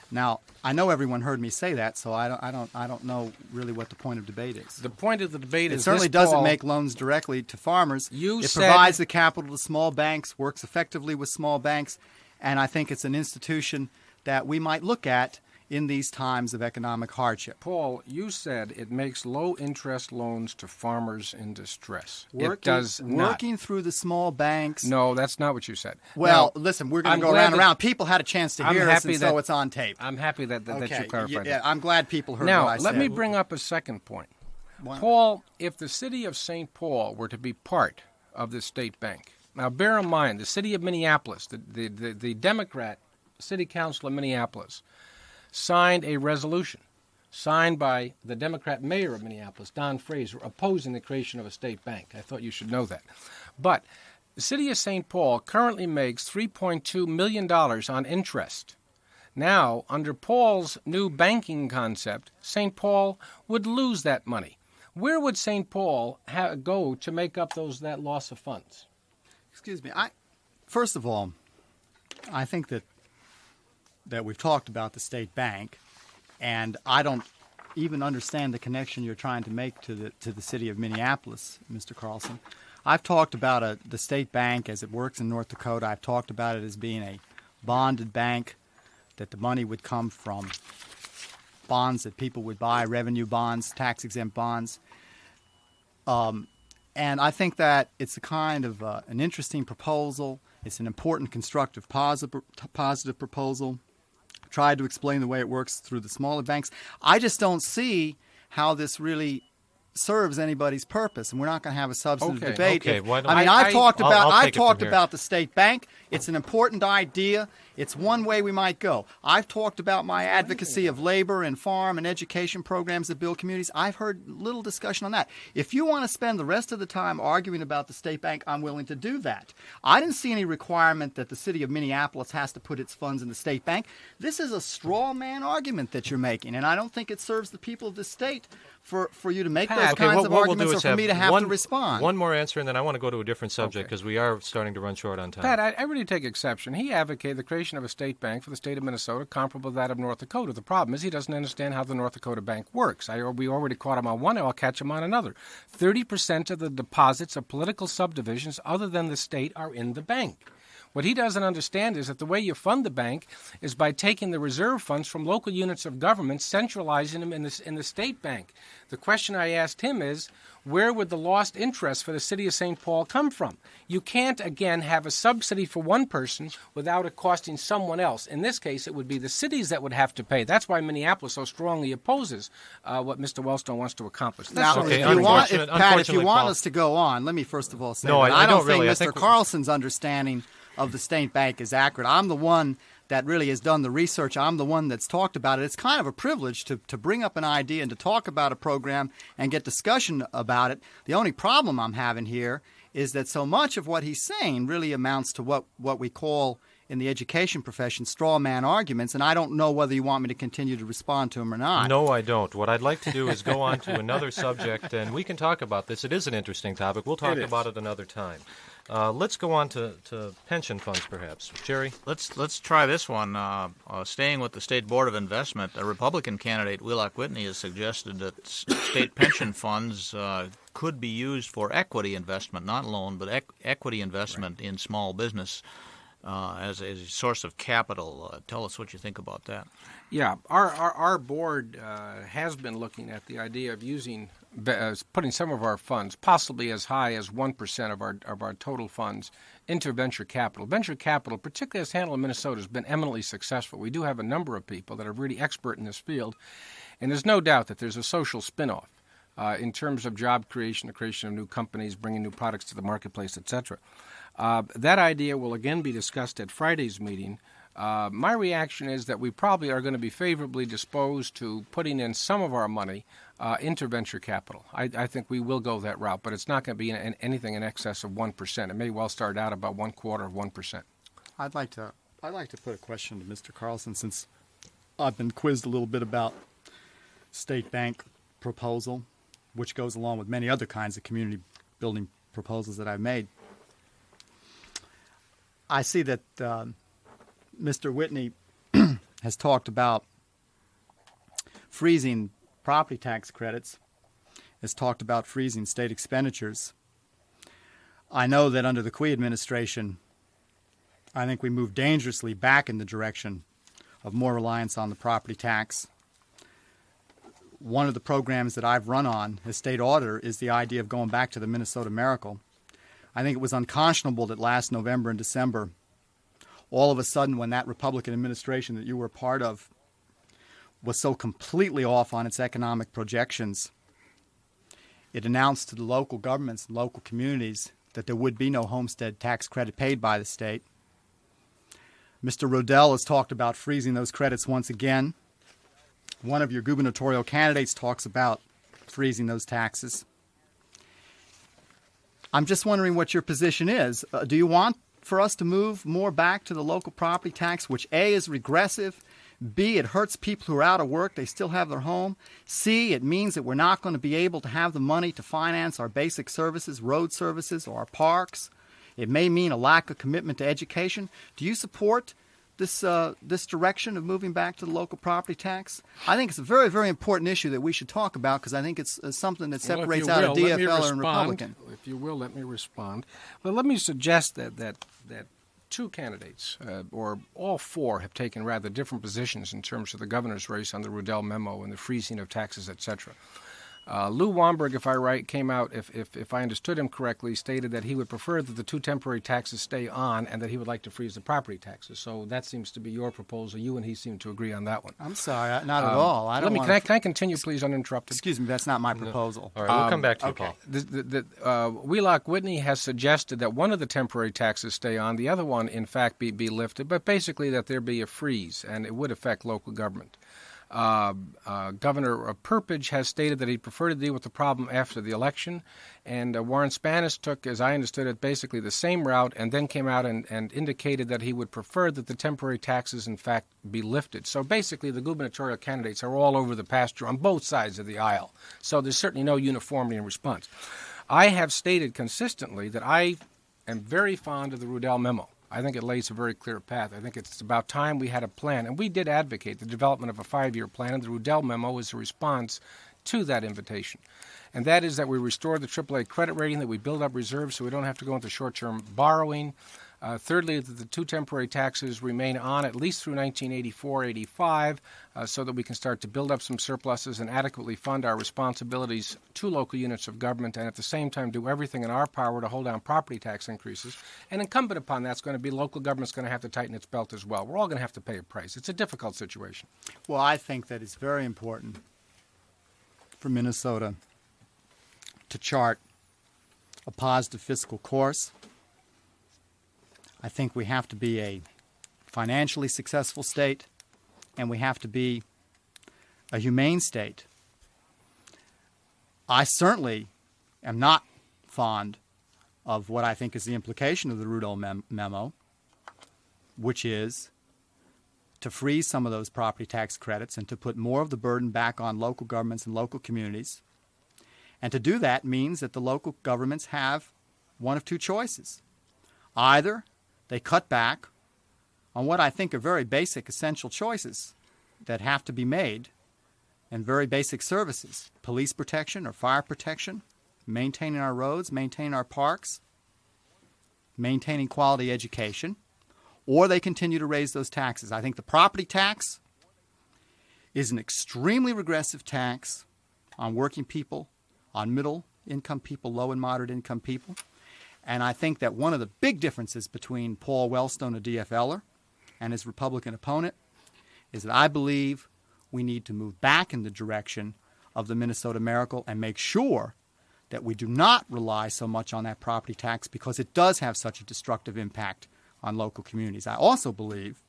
Speaker 6: Now, I know everyone heard me say that, so I don't know really what the point of debate is.
Speaker 4: The point of the debate is
Speaker 6: it certainly doesn't make loans directly to farmers. It provides the capital to small banks, works effectively with small banks, and I think it's an institution that we might look at in these times of economic hardship.
Speaker 4: Paul, you said it makes low-interest loans to farmers in distress. It does not.
Speaker 6: Working through the small banks.
Speaker 4: No, that's not what you said.
Speaker 6: Well,
Speaker 4: now,
Speaker 6: listen, we're going to go around and around. People had a chance to hear us, and so it's on tape.
Speaker 4: I'm happy that you clarified that.
Speaker 6: Yeah, I'm glad people heard
Speaker 4: now,
Speaker 6: what I said.
Speaker 4: Now, let me bring up a second point. Paul, if the city of St. Paul were to be part of the state bank, now bear in mind, the city of Minneapolis, the Democrat city council of Minneapolis, signed a resolution signed by the Democrat mayor of Minneapolis, Don Fraser, opposing the creation of a state bank. I thought you should know that. But the city of St. Paul currently makes $3.2 million on interest. Now, under Paul's new banking concept, St. Paul would lose that money. Where would St. Paul go to make up that loss of funds?
Speaker 6: Excuse me. First of all, I think that we've talked about the state bank, and I don't even understand the connection you're trying to make to the city of Minneapolis, Mr. Carlson. I've talked about the state bank as it works in North Dakota. I've talked about it as being a bonded bank, that the money would come from bonds that people would buy, revenue bonds, tax-exempt bonds. And I think that it's a kind of an interesting proposal. It's an important, constructive, positive proposal. Tried to explain the way it works through the smaller banks. I just don't see how this really serves anybody's purpose, and we're not going to have a substantive debate.
Speaker 3: Okay,
Speaker 6: I've talked about the state bank. It's an important idea. It's one way we might go. I've talked about my advocacy of labor and farm and education programs that build communities. I've heard little discussion on that. If you want to spend the rest of the time arguing about the state bank, I'm willing to do that. I didn't see any requirement that the city of Minneapolis has to put its funds in the state bank. This is a straw man argument that you're making, and I don't think it serves the people of this state for you to make those kinds of arguments or for me to have to respond.
Speaker 3: One more answer, and then I want to go to a different subject because we are starting to run short on time.
Speaker 4: Pat, I really take exception. He advocated the creation of a state bank for the state of Minnesota comparable to that of North Dakota. The problem is he doesn't understand how the North Dakota bank works. We already caught him on one, I'll catch him on another. 30% of the deposits of political subdivisions other than the state are in the bank. What he doesn't understand is that the way you fund the bank is by taking the reserve funds from local units of government, centralizing them in the state bank. The question I asked him is, where would the lost interest for the city of St. Paul come from? You can't, again, have a subsidy for one person without it costing someone else. In this case, it would be the cities that would have to pay. That's why Minneapolis so strongly opposes what Mr. Wellstone wants to accomplish.
Speaker 6: Now,
Speaker 3: okay.
Speaker 6: If you want us to go on, let me first of all say that I don't think Mr. Carlson's understanding of the state bank is accurate. I'm the one that really has done the research. I'm the one that's talked about it. It's kind of a privilege to bring up an idea and to talk about a program and get discussion about it. The only problem I'm having here is that so much of what he's saying really amounts to what we call in the education profession straw man arguments, and I don't know whether you want me to continue to respond to him or not.
Speaker 3: No, I don't. What I'd like to do is go on to another subject, and we can talk about this. It is an interesting topic. We'll talk about it another time. Let's go on to pension funds, perhaps. Jerry?
Speaker 5: Let's try this one. Staying with the State Board of Investment, a Republican candidate, Wheelock Whitney, has suggested that state pension funds could be used for equity investment, not loan, but equity investment in small business as a source of capital. Tell us what you think about that.
Speaker 4: Yeah, our board has been looking at the idea of putting some of our funds, possibly as high as 1% of our total funds, into venture capital. Venture capital, particularly as handled in Minnesota, has been eminently successful. We do have a number of people that are really expert in this field, and there's no doubt that there's a social spin-off in terms of job creation, the creation of new companies, bringing new products to the marketplace, etc. That idea will again be discussed at Friday's meeting. My reaction is that we probably are going to be favorably disposed to putting in some of our money into venture capital. I think we will go that route, but it's not going to be anything in excess of 1%. It may well start out about 1/4 of 1%.
Speaker 6: I'd like to put a question to Mr. Carlson, since I've been quizzed a little bit about state bank proposal, which goes along with many other kinds of community building proposals that I've made. I see that Mr. Whitney has talked about freezing property tax credits, has talked about freezing state expenditures. I know that under the Quay administration, I think we moved dangerously back in the direction of more reliance on the property tax. One of the programs that I've run on as state auditor is the idea of going back to the Minnesota Miracle. I think it was unconscionable that last November and December, all of a sudden when that Republican administration that you were a part of was so completely off on its economic projections, it announced to the local governments and local communities that there would be no homestead tax credit paid by the state. Mr. Rodell has talked about freezing those credits once again. One of your gubernatorial candidates talks about freezing those taxes. I'm just wondering what your position is. Do you want for us to move more back to the local property tax, which A, is regressive, B, it hurts people who are out of work, they still have their home, C, it means that we're not going to be able to have the money to finance our basic services, road services, or our parks. It may mean a lack of commitment to education. Do you support this direction of moving back to the local property tax? I think it's a very, very important issue that we should talk about, because I think it's something that separates out a DFL and Republican.
Speaker 4: If you will, let me respond. Well, let me suggest that two candidates, or all four, have taken rather different positions in terms of the governor's race on the Rodell memo and the freezing of taxes, etc. Lou Wamberg, if I understood him correctly, stated that he would prefer that the two temporary taxes stay on and that he would like to freeze the property taxes. So that seems to be your proposal. You and he seem to agree on that one.
Speaker 6: I'm sorry, not at all.
Speaker 4: Can I continue, please, uninterrupted?
Speaker 6: Excuse me, that's not my proposal.
Speaker 3: All right, we'll come back to you,
Speaker 4: Okay.
Speaker 3: Paul.
Speaker 4: Wheelock Whitney has suggested that one of the temporary taxes stay on, the other one, in fact, be lifted, but basically that there be a freeze, and it would affect local government. Governor Perpage has stated that he'd prefer to deal with the problem after the election, and Warren Spanis took, as I understood it, basically the same route and then came out and indicated that he would prefer that the temporary taxes, in fact, be lifted. So basically the gubernatorial candidates are all over the pasture on both sides of the aisle, so there's certainly no uniformity in response. I have stated consistently that I am very fond of the Rudell memo. I think it lays a very clear path. I think it's about time we had a plan, and we did advocate the development of a 5-year plan, and the Rudell memo is a response to that invitation. And that is that we restore the AAA credit rating, that we build up reserves so we don't have to go into short-term borrowing. Thirdly, that the two temporary taxes remain on at least through 1984-85 so that we can start to build up some surpluses and adequately fund our responsibilities to local units of government, and at the same time do everything in our power to hold down property tax increases. And incumbent upon that's going to be local government's going to have to tighten its belt as well. We're all going to have to pay a price. It's a difficult situation.
Speaker 6: Well, I think that it's very important for Minnesota to chart a positive fiscal course. I think we have to be a financially successful state, and we have to be a humane state. I certainly am not fond of what I think is the implication of the Rudell memo, which is to freeze some of those property tax credits and to put more of the burden back on local governments and local communities. And to do that means that the local governments have one of two choices. Either they cut back on what I think are very basic, essential choices that have to be made, and very basic services: police protection or fire protection, maintaining our roads, maintaining our parks, maintaining quality education, or they continue to raise those taxes. I think the property tax is an extremely regressive tax on working people, on middle-income people, low and moderate-income people. And I think that one of the big differences between Paul Wellstone, a DFLer, and his Republican opponent is that I believe we need to move back in the direction of the Minnesota Miracle and make sure that we do not rely so much on that property tax because it does have such a destructive impact on local communities. I also believe,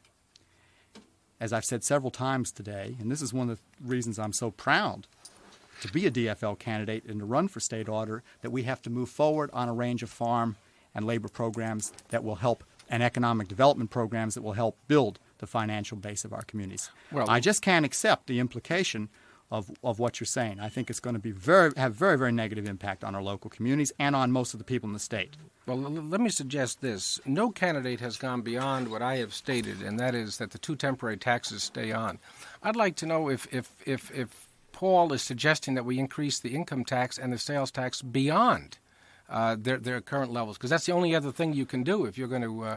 Speaker 6: as I've said several times today, and this is one of the reasons I'm so proud to be a DFL candidate and to run for state auditor, that we have to move forward on a range of farm and labor programs that will help, and economic development programs that will help build the financial base of our communities. Well, I just can't accept the implication of what you're saying. I think it's going to be have very, very negative impact on our local communities and on most of the people in the state.
Speaker 4: Well, let me suggest this. No candidate has gone beyond what I have stated, and that is that the two temporary taxes stay on. I'd like to know if Paul is suggesting that we increase the income tax and the sales tax beyond their current levels, because that's the only other thing you can do if you're going to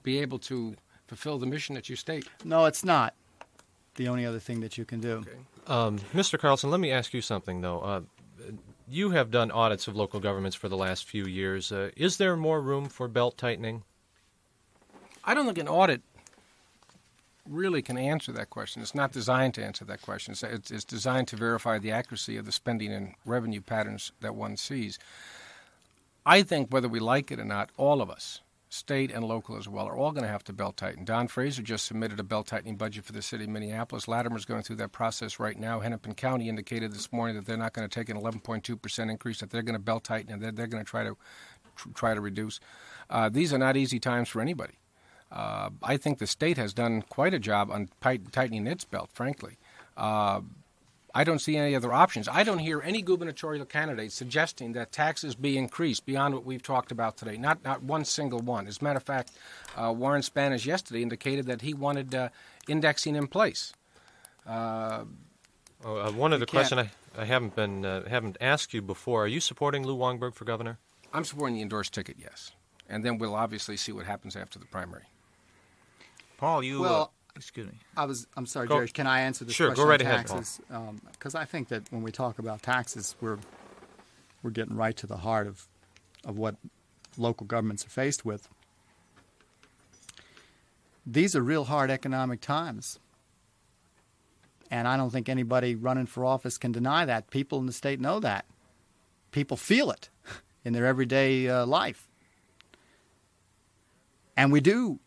Speaker 4: be able to fulfill the mission that you state.
Speaker 6: No, it's not the only other thing that you can do.
Speaker 3: Okay. Mr. Carlson, let me ask you something, though. You have done audits of local governments for the last few years. Is there more room for belt tightening?
Speaker 4: I don't think an audit really can answer that question. It's not designed to answer that question. It's designed to verify the accuracy of the spending and revenue patterns that one sees. I think whether we like it or not, all of us, state and local as well, are all going to have to belt tighten. Don Fraser just submitted a belt tightening budget for the city of Minneapolis. Latimer's going through that process right now. Hennepin County indicated this morning that they're not going to take an 11.2% increase, that they're going to belt tighten and they're going to try to reduce. These are not easy times for anybody. I think the state has done quite a job on tightening its belt, frankly. I don't see any other options. I don't hear any gubernatorial candidates suggesting that taxes be increased beyond what we've talked about today, not one single one. As a matter of fact, Warren Spanis yesterday indicated that he wanted indexing in place.
Speaker 3: One other question I haven't asked you before. Are you supporting Lou Wamberg for governor?
Speaker 4: I'm supporting the endorsed ticket, yes. And then we'll obviously see what happens after the primary.
Speaker 5: Paul, you...
Speaker 6: Well,
Speaker 5: Excuse me.
Speaker 6: I'm sorry,
Speaker 3: Go-
Speaker 6: Jerry. Can I answer this
Speaker 3: Sure,
Speaker 6: question
Speaker 3: go right
Speaker 6: on
Speaker 3: ahead,
Speaker 6: taxes? Because I think that when we talk about taxes, we're getting right to the heart of what local governments are faced with. These are real hard economic times. And I don't think anybody running for office can deny that. People in the state know that. People feel it in their everyday life. And we do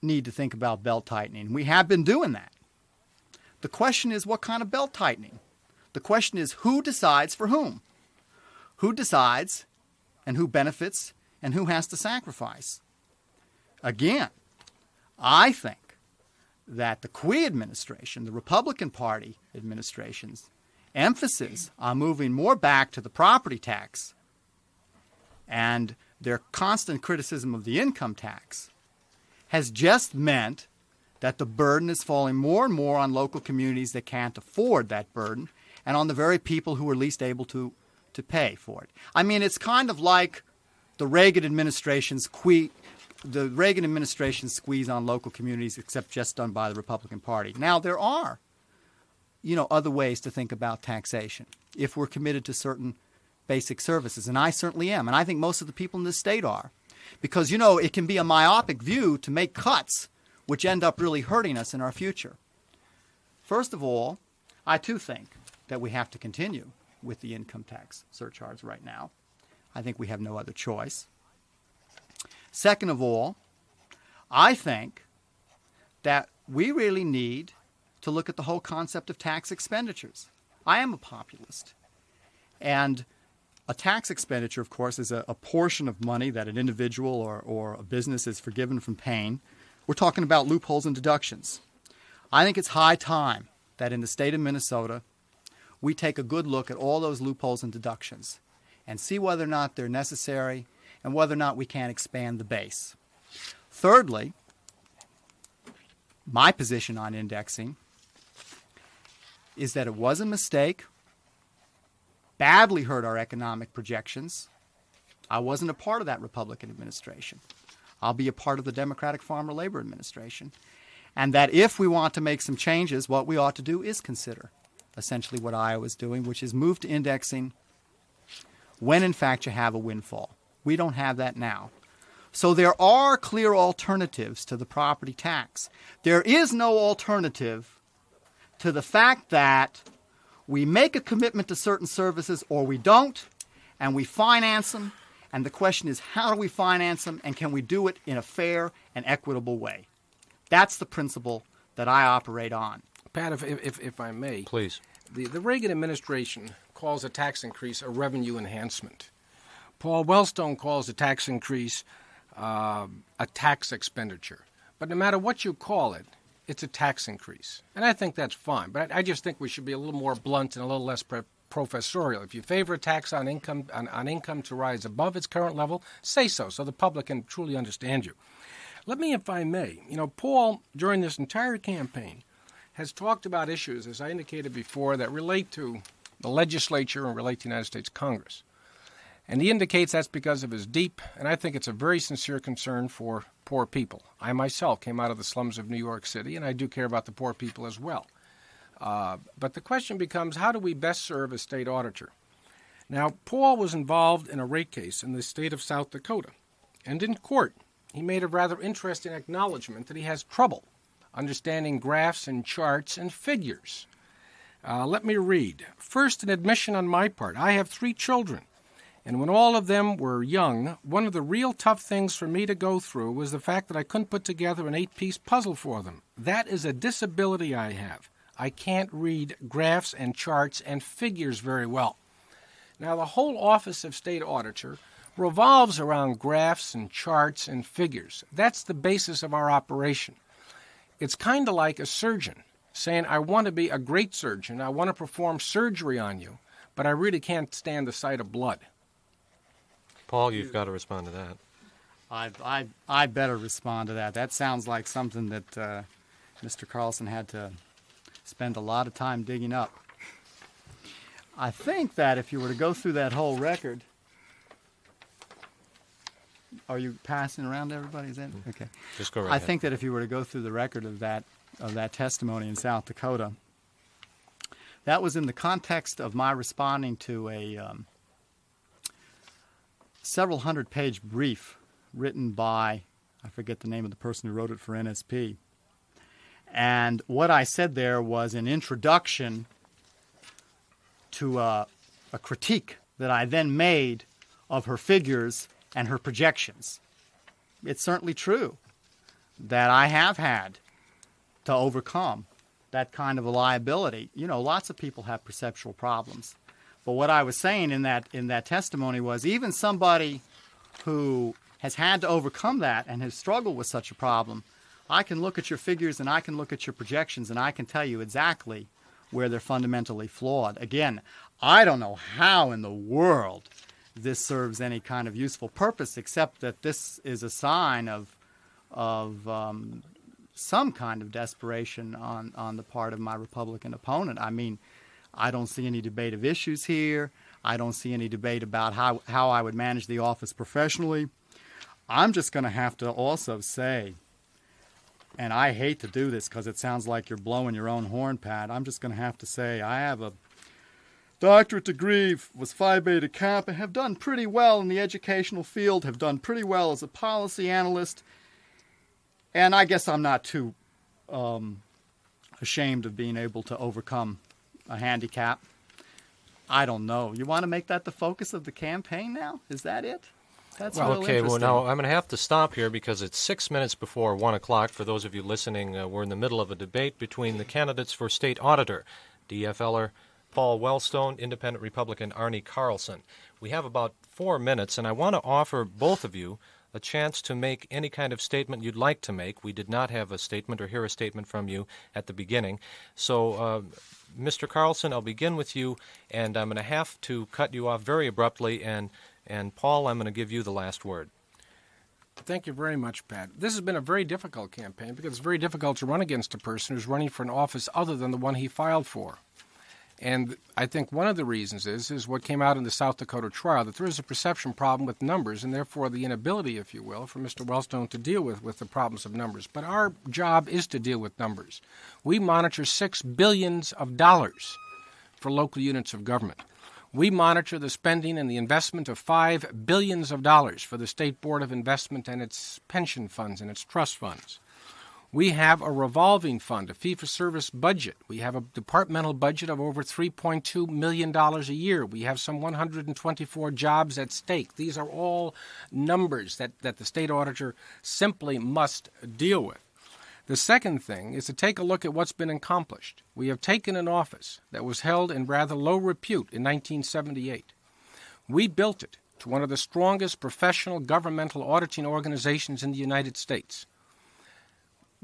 Speaker 6: need to think about belt tightening. We have been doing that. The question is, what kind of belt tightening? The question is, who decides for whom? Who decides and who benefits and who has to sacrifice? Again, I think that the Quay administration, the Republican Party administration's emphasis on moving more back to the property tax and their constant criticism of the income tax has just meant that the burden is falling more and more on local communities that can't afford that burden and on the very people who are least able to pay for it. I mean, it's kind of like the Reagan administration's squeeze on local communities, except just done by the Republican Party. Now, there are, other ways to think about taxation if we're committed to certain basic services, and I certainly am, and I think most of the people in this state are. Because, it can be a myopic view to make cuts which end up really hurting us in our future. First of all, I too think that we have to continue with the income tax surcharge right now. I think we have no other choice. Second of all, I think that we really need to look at the whole concept of tax expenditures. I am a populist. And a tax expenditure, of course, is a portion of money that an individual or a business is forgiven from paying. We're talking about loopholes and deductions. I think it's high time that in the state of Minnesota, we take a good look at all those loopholes and deductions and see whether or not they're necessary and whether or not we can expand the base. Thirdly, my position on indexing is that it was a mistake, badly hurt our economic projections. I wasn't a part of that Republican administration. I'll be a part of the Democratic Farmer Labor Administration. And that if we want to make some changes, what we ought to do is consider essentially what Iowa's doing, which is move to indexing when in fact you have a windfall. We don't have that now. So there are clear alternatives to the property tax. There is no alternative to the fact that we make a commitment to certain services or we don't, and we finance them. And the question is, how do we finance them, and can we do it in a fair and equitable way? That's the principle that I operate on.
Speaker 4: Pat, if I may.
Speaker 3: Please.
Speaker 4: The Reagan administration calls a tax increase a revenue enhancement. Paul Wellstone calls a tax increase a tax expenditure. But no matter what you call it, it's a tax increase. And I think that's fine. But I just think we should be a little more blunt and a little less professorial. If you favor a tax on income to rise above its current level, say so the public can truly understand you. Let me, if I may, Paul, during this entire campaign, has talked about issues, as I indicated before, that relate to the legislature and relate to the United States Congress. And he indicates that's because of his deep, and I think it's a very sincere concern for poor people. I myself came out of the slums of New York City, and I do care about the poor people as well. But the question becomes, how do we best serve a state auditor? Now, Paul was involved in a rate case in the state of South Dakota. And in court, he made a rather interesting acknowledgement that he has trouble understanding graphs and charts and figures. Let me read. First, an admission on my part. I have 3 children. And when all of them were young, one of the real tough things for me to go through was the fact that I couldn't put together an 8-piece puzzle for them. That is a disability I have. I can't read graphs and charts and figures very well. Now, the whole Office of State Auditor revolves around graphs and charts and figures. That's the basis of our operation. It's kind of like a surgeon saying, I want to be a great surgeon. I want to perform surgery on you, but I really can't stand the sight of blood.
Speaker 3: Paul, you've got to respond to that.
Speaker 6: I better respond to that. That sounds like something that Mr. Carlson had to spend a lot of time digging up. I think that if you were to go through that whole record, Are you passing around to everybody? Is that okay?
Speaker 3: Just go right
Speaker 6: I
Speaker 3: ahead.
Speaker 6: think that if you were to go through the record of that testimony in South Dakota, that was in the context of my responding to a several hundred-page brief written by, I forget the name of the person who wrote it for NSP. And what I said there was an introduction to a critique that I then made of her figures and her projections. It's certainly true that I have had to overcome that kind of a liability. You know, lots of people have perceptual problems. But what I was saying in that testimony was even somebody who has had to overcome that and has struggled with such a problem, I can look at your figures and I can look at your projections and I can tell you exactly where they're fundamentally flawed. Again, I don't know how in the world this serves any kind of useful purpose, except that this is a sign of some kind of desperation on the part of my Republican opponent. I mean, I don't see any debate of issues here. I don't see any debate about how I would manage the office professionally. I'm just going to have to also say, and I hate to do this because it sounds like you're blowing your own horn, Pat. I'm just going to have to say I have a doctorate degree, was Phi Beta Kappa, have done pretty well in the educational field, have done pretty well as a policy analyst, and I guess I'm not too ashamed of being able to overcome a handicap. I don't know. You want to make that the focus of the campaign now? Is that it? That's
Speaker 3: Well,
Speaker 6: real
Speaker 3: okay, well,
Speaker 6: interesting.
Speaker 3: now I'm going to have to stop here because it's 6 minutes before 1 o'clock. For those of you listening, we're in the middle of a debate between the candidates for state auditor, DFLer Paul Wellstone, Independent Republican Arnie Carlson. We have about 4 minutes, and I want to offer both of you a chance to make any kind of statement you'd like to make. We did not have a statement or hear a statement from you at the beginning. So, Mr. Carlson, I'll begin with you, and I'm going to have to cut you off very abruptly, and Paul, I'm going to give you the last word.
Speaker 4: Thank you very much, Pat. This has been a very difficult campaign because it's very difficult to run against a person who's running for an office other than the one he filed for. And I think one of the reasons is what came out in the South Dakota trial, that there is a perception problem with numbers and therefore the inability, if you will, for Mr. Wellstone to deal with the problems of numbers. But our job is to deal with numbers. We monitor $6 billion for local units of government. We monitor the spending and the investment of $5 billion for the State Board of Investment and its pension funds and its trust funds. We have a revolving fund, a fee-for-service budget. We have a departmental budget of over $3.2 million a year. We have some 124 jobs at stake. These are all numbers that the state auditor simply must deal with. The second thing is to take a look at what's been accomplished. We have taken an office that was held in rather low repute in 1978. We built it to one of the strongest professional governmental auditing organizations in the United States.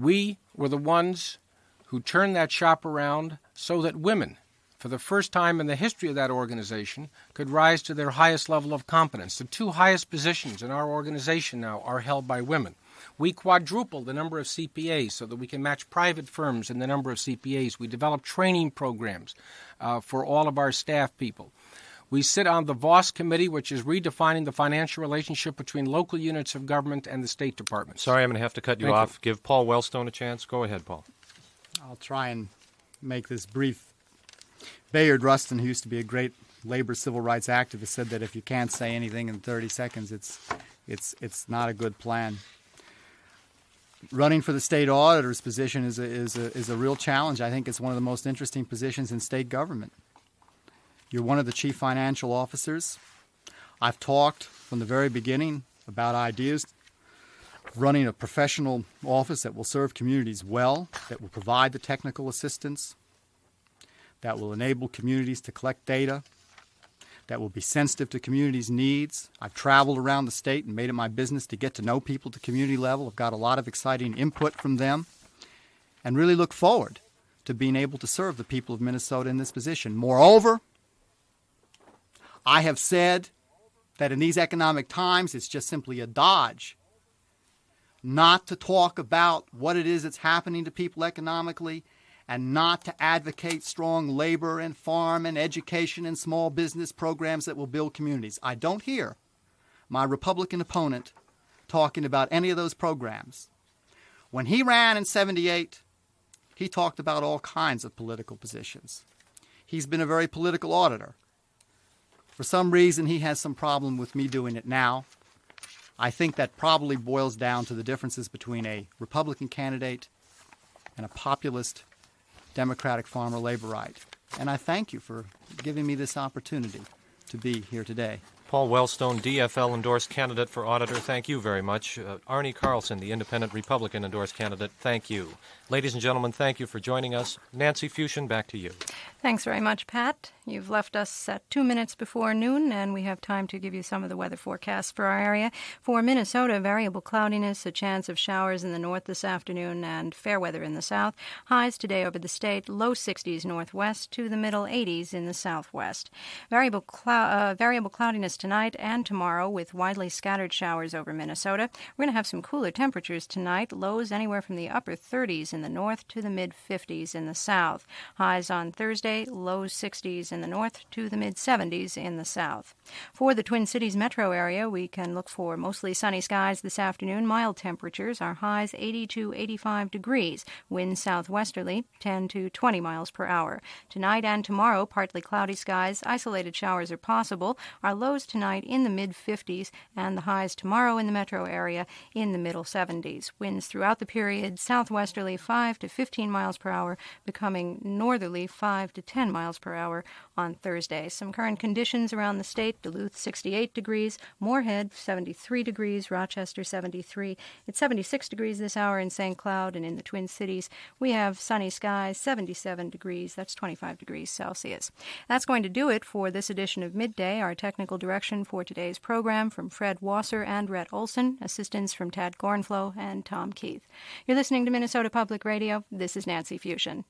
Speaker 4: We were the ones who turned that shop around so that women, for the first time in the history of that organization, could rise to their highest level of competence. The two highest positions in our organization now are held by women. We quadrupled the number of CPAs so that we can match private firms in the number of CPAs. We developed training programs for all of our staff people. We sit on the VOS committee, which is redefining the financial relationship between local units of government and the State Department.
Speaker 3: Sorry, I'm going to have to cut you
Speaker 4: Thank
Speaker 3: off.
Speaker 4: you.
Speaker 3: Give Paul Wellstone a chance. Go ahead, Paul.
Speaker 6: I'll try and make this brief. Bayard Rustin, who used to be a great labor civil rights activist, said that if you can't say anything in 30 seconds, it's not a good plan. Running for the state auditor's position is a real challenge. I think it's one of the most interesting positions in state government. You're one of the chief financial officers. I've talked from the very beginning about ideas of running a professional office that will serve communities well, that will provide the technical assistance, that will enable communities to collect data, that will be sensitive to communities' needs. I've traveled around the state and made it my business to get to know people at the community level. I've got a lot of exciting input from them and really look forward to being able to serve the people of Minnesota in this position. Moreover, I have said that in these economic times, it's just simply a dodge not to talk about what it is that's happening to people economically and not to advocate strong labor and farm and education and small business programs that will build communities. I don't hear my Republican opponent talking about any of those programs. When he ran in 78, he talked about all kinds of political positions. He's been a very political auditor. For some reason, he has some problem with me doing it now. I think that probably boils down to the differences between a Republican candidate and a populist Democratic farmer laborite. And I thank you for giving me this opportunity to be here today.
Speaker 3: Paul Wellstone, DFL endorsed candidate for auditor, thank you very much. Arnie Carlson, the independent Republican endorsed candidate, thank you. Ladies and gentlemen, thank you for joining us. Nancy Fusion, back to you.
Speaker 7: Thanks very much, Pat. You've left us at 2 minutes before noon, and we have time to give you some of the weather forecasts for our area. For Minnesota, variable cloudiness, a chance of showers in the north this afternoon, and fair weather in the south. Highs today over the state, low 60s northwest to the middle 80s in the southwest. Variable cloudiness tonight and tomorrow with widely scattered showers over Minnesota. We're going to have some cooler temperatures tonight, lows anywhere from the upper 30s in the north to the mid-50s in the south. Highs on Thursday, low 60s in the north to the mid-70s in the south. For the Twin Cities metro area, we can look for mostly sunny skies this afternoon, mild temperatures. Our highs 80 to 85 degrees, winds southwesterly 10 to 20 miles per hour. Tonight and tomorrow, partly cloudy skies, isolated showers are possible. Our lows tonight in the mid-50s and the highs tomorrow in the metro area in the middle 70s. Winds throughout the period southwesterly 5 to 15 miles per hour, becoming northerly 5 to 10 miles per hour on Thursday. Some current conditions around the state: Duluth 68 degrees, Moorhead 73 degrees, Rochester 73. It's 76 degrees this hour in St. Cloud, and in the Twin Cities we have sunny skies, 77 degrees. That's 25 degrees Celsius. That's going to do it for this edition of Midday. Our technical direction for today's program from Fred Wasser and Rhett Olson, assistance from Tad Gornflow and Tom Keith. You're listening to Minnesota Public Radio. This is Nancy Fusion.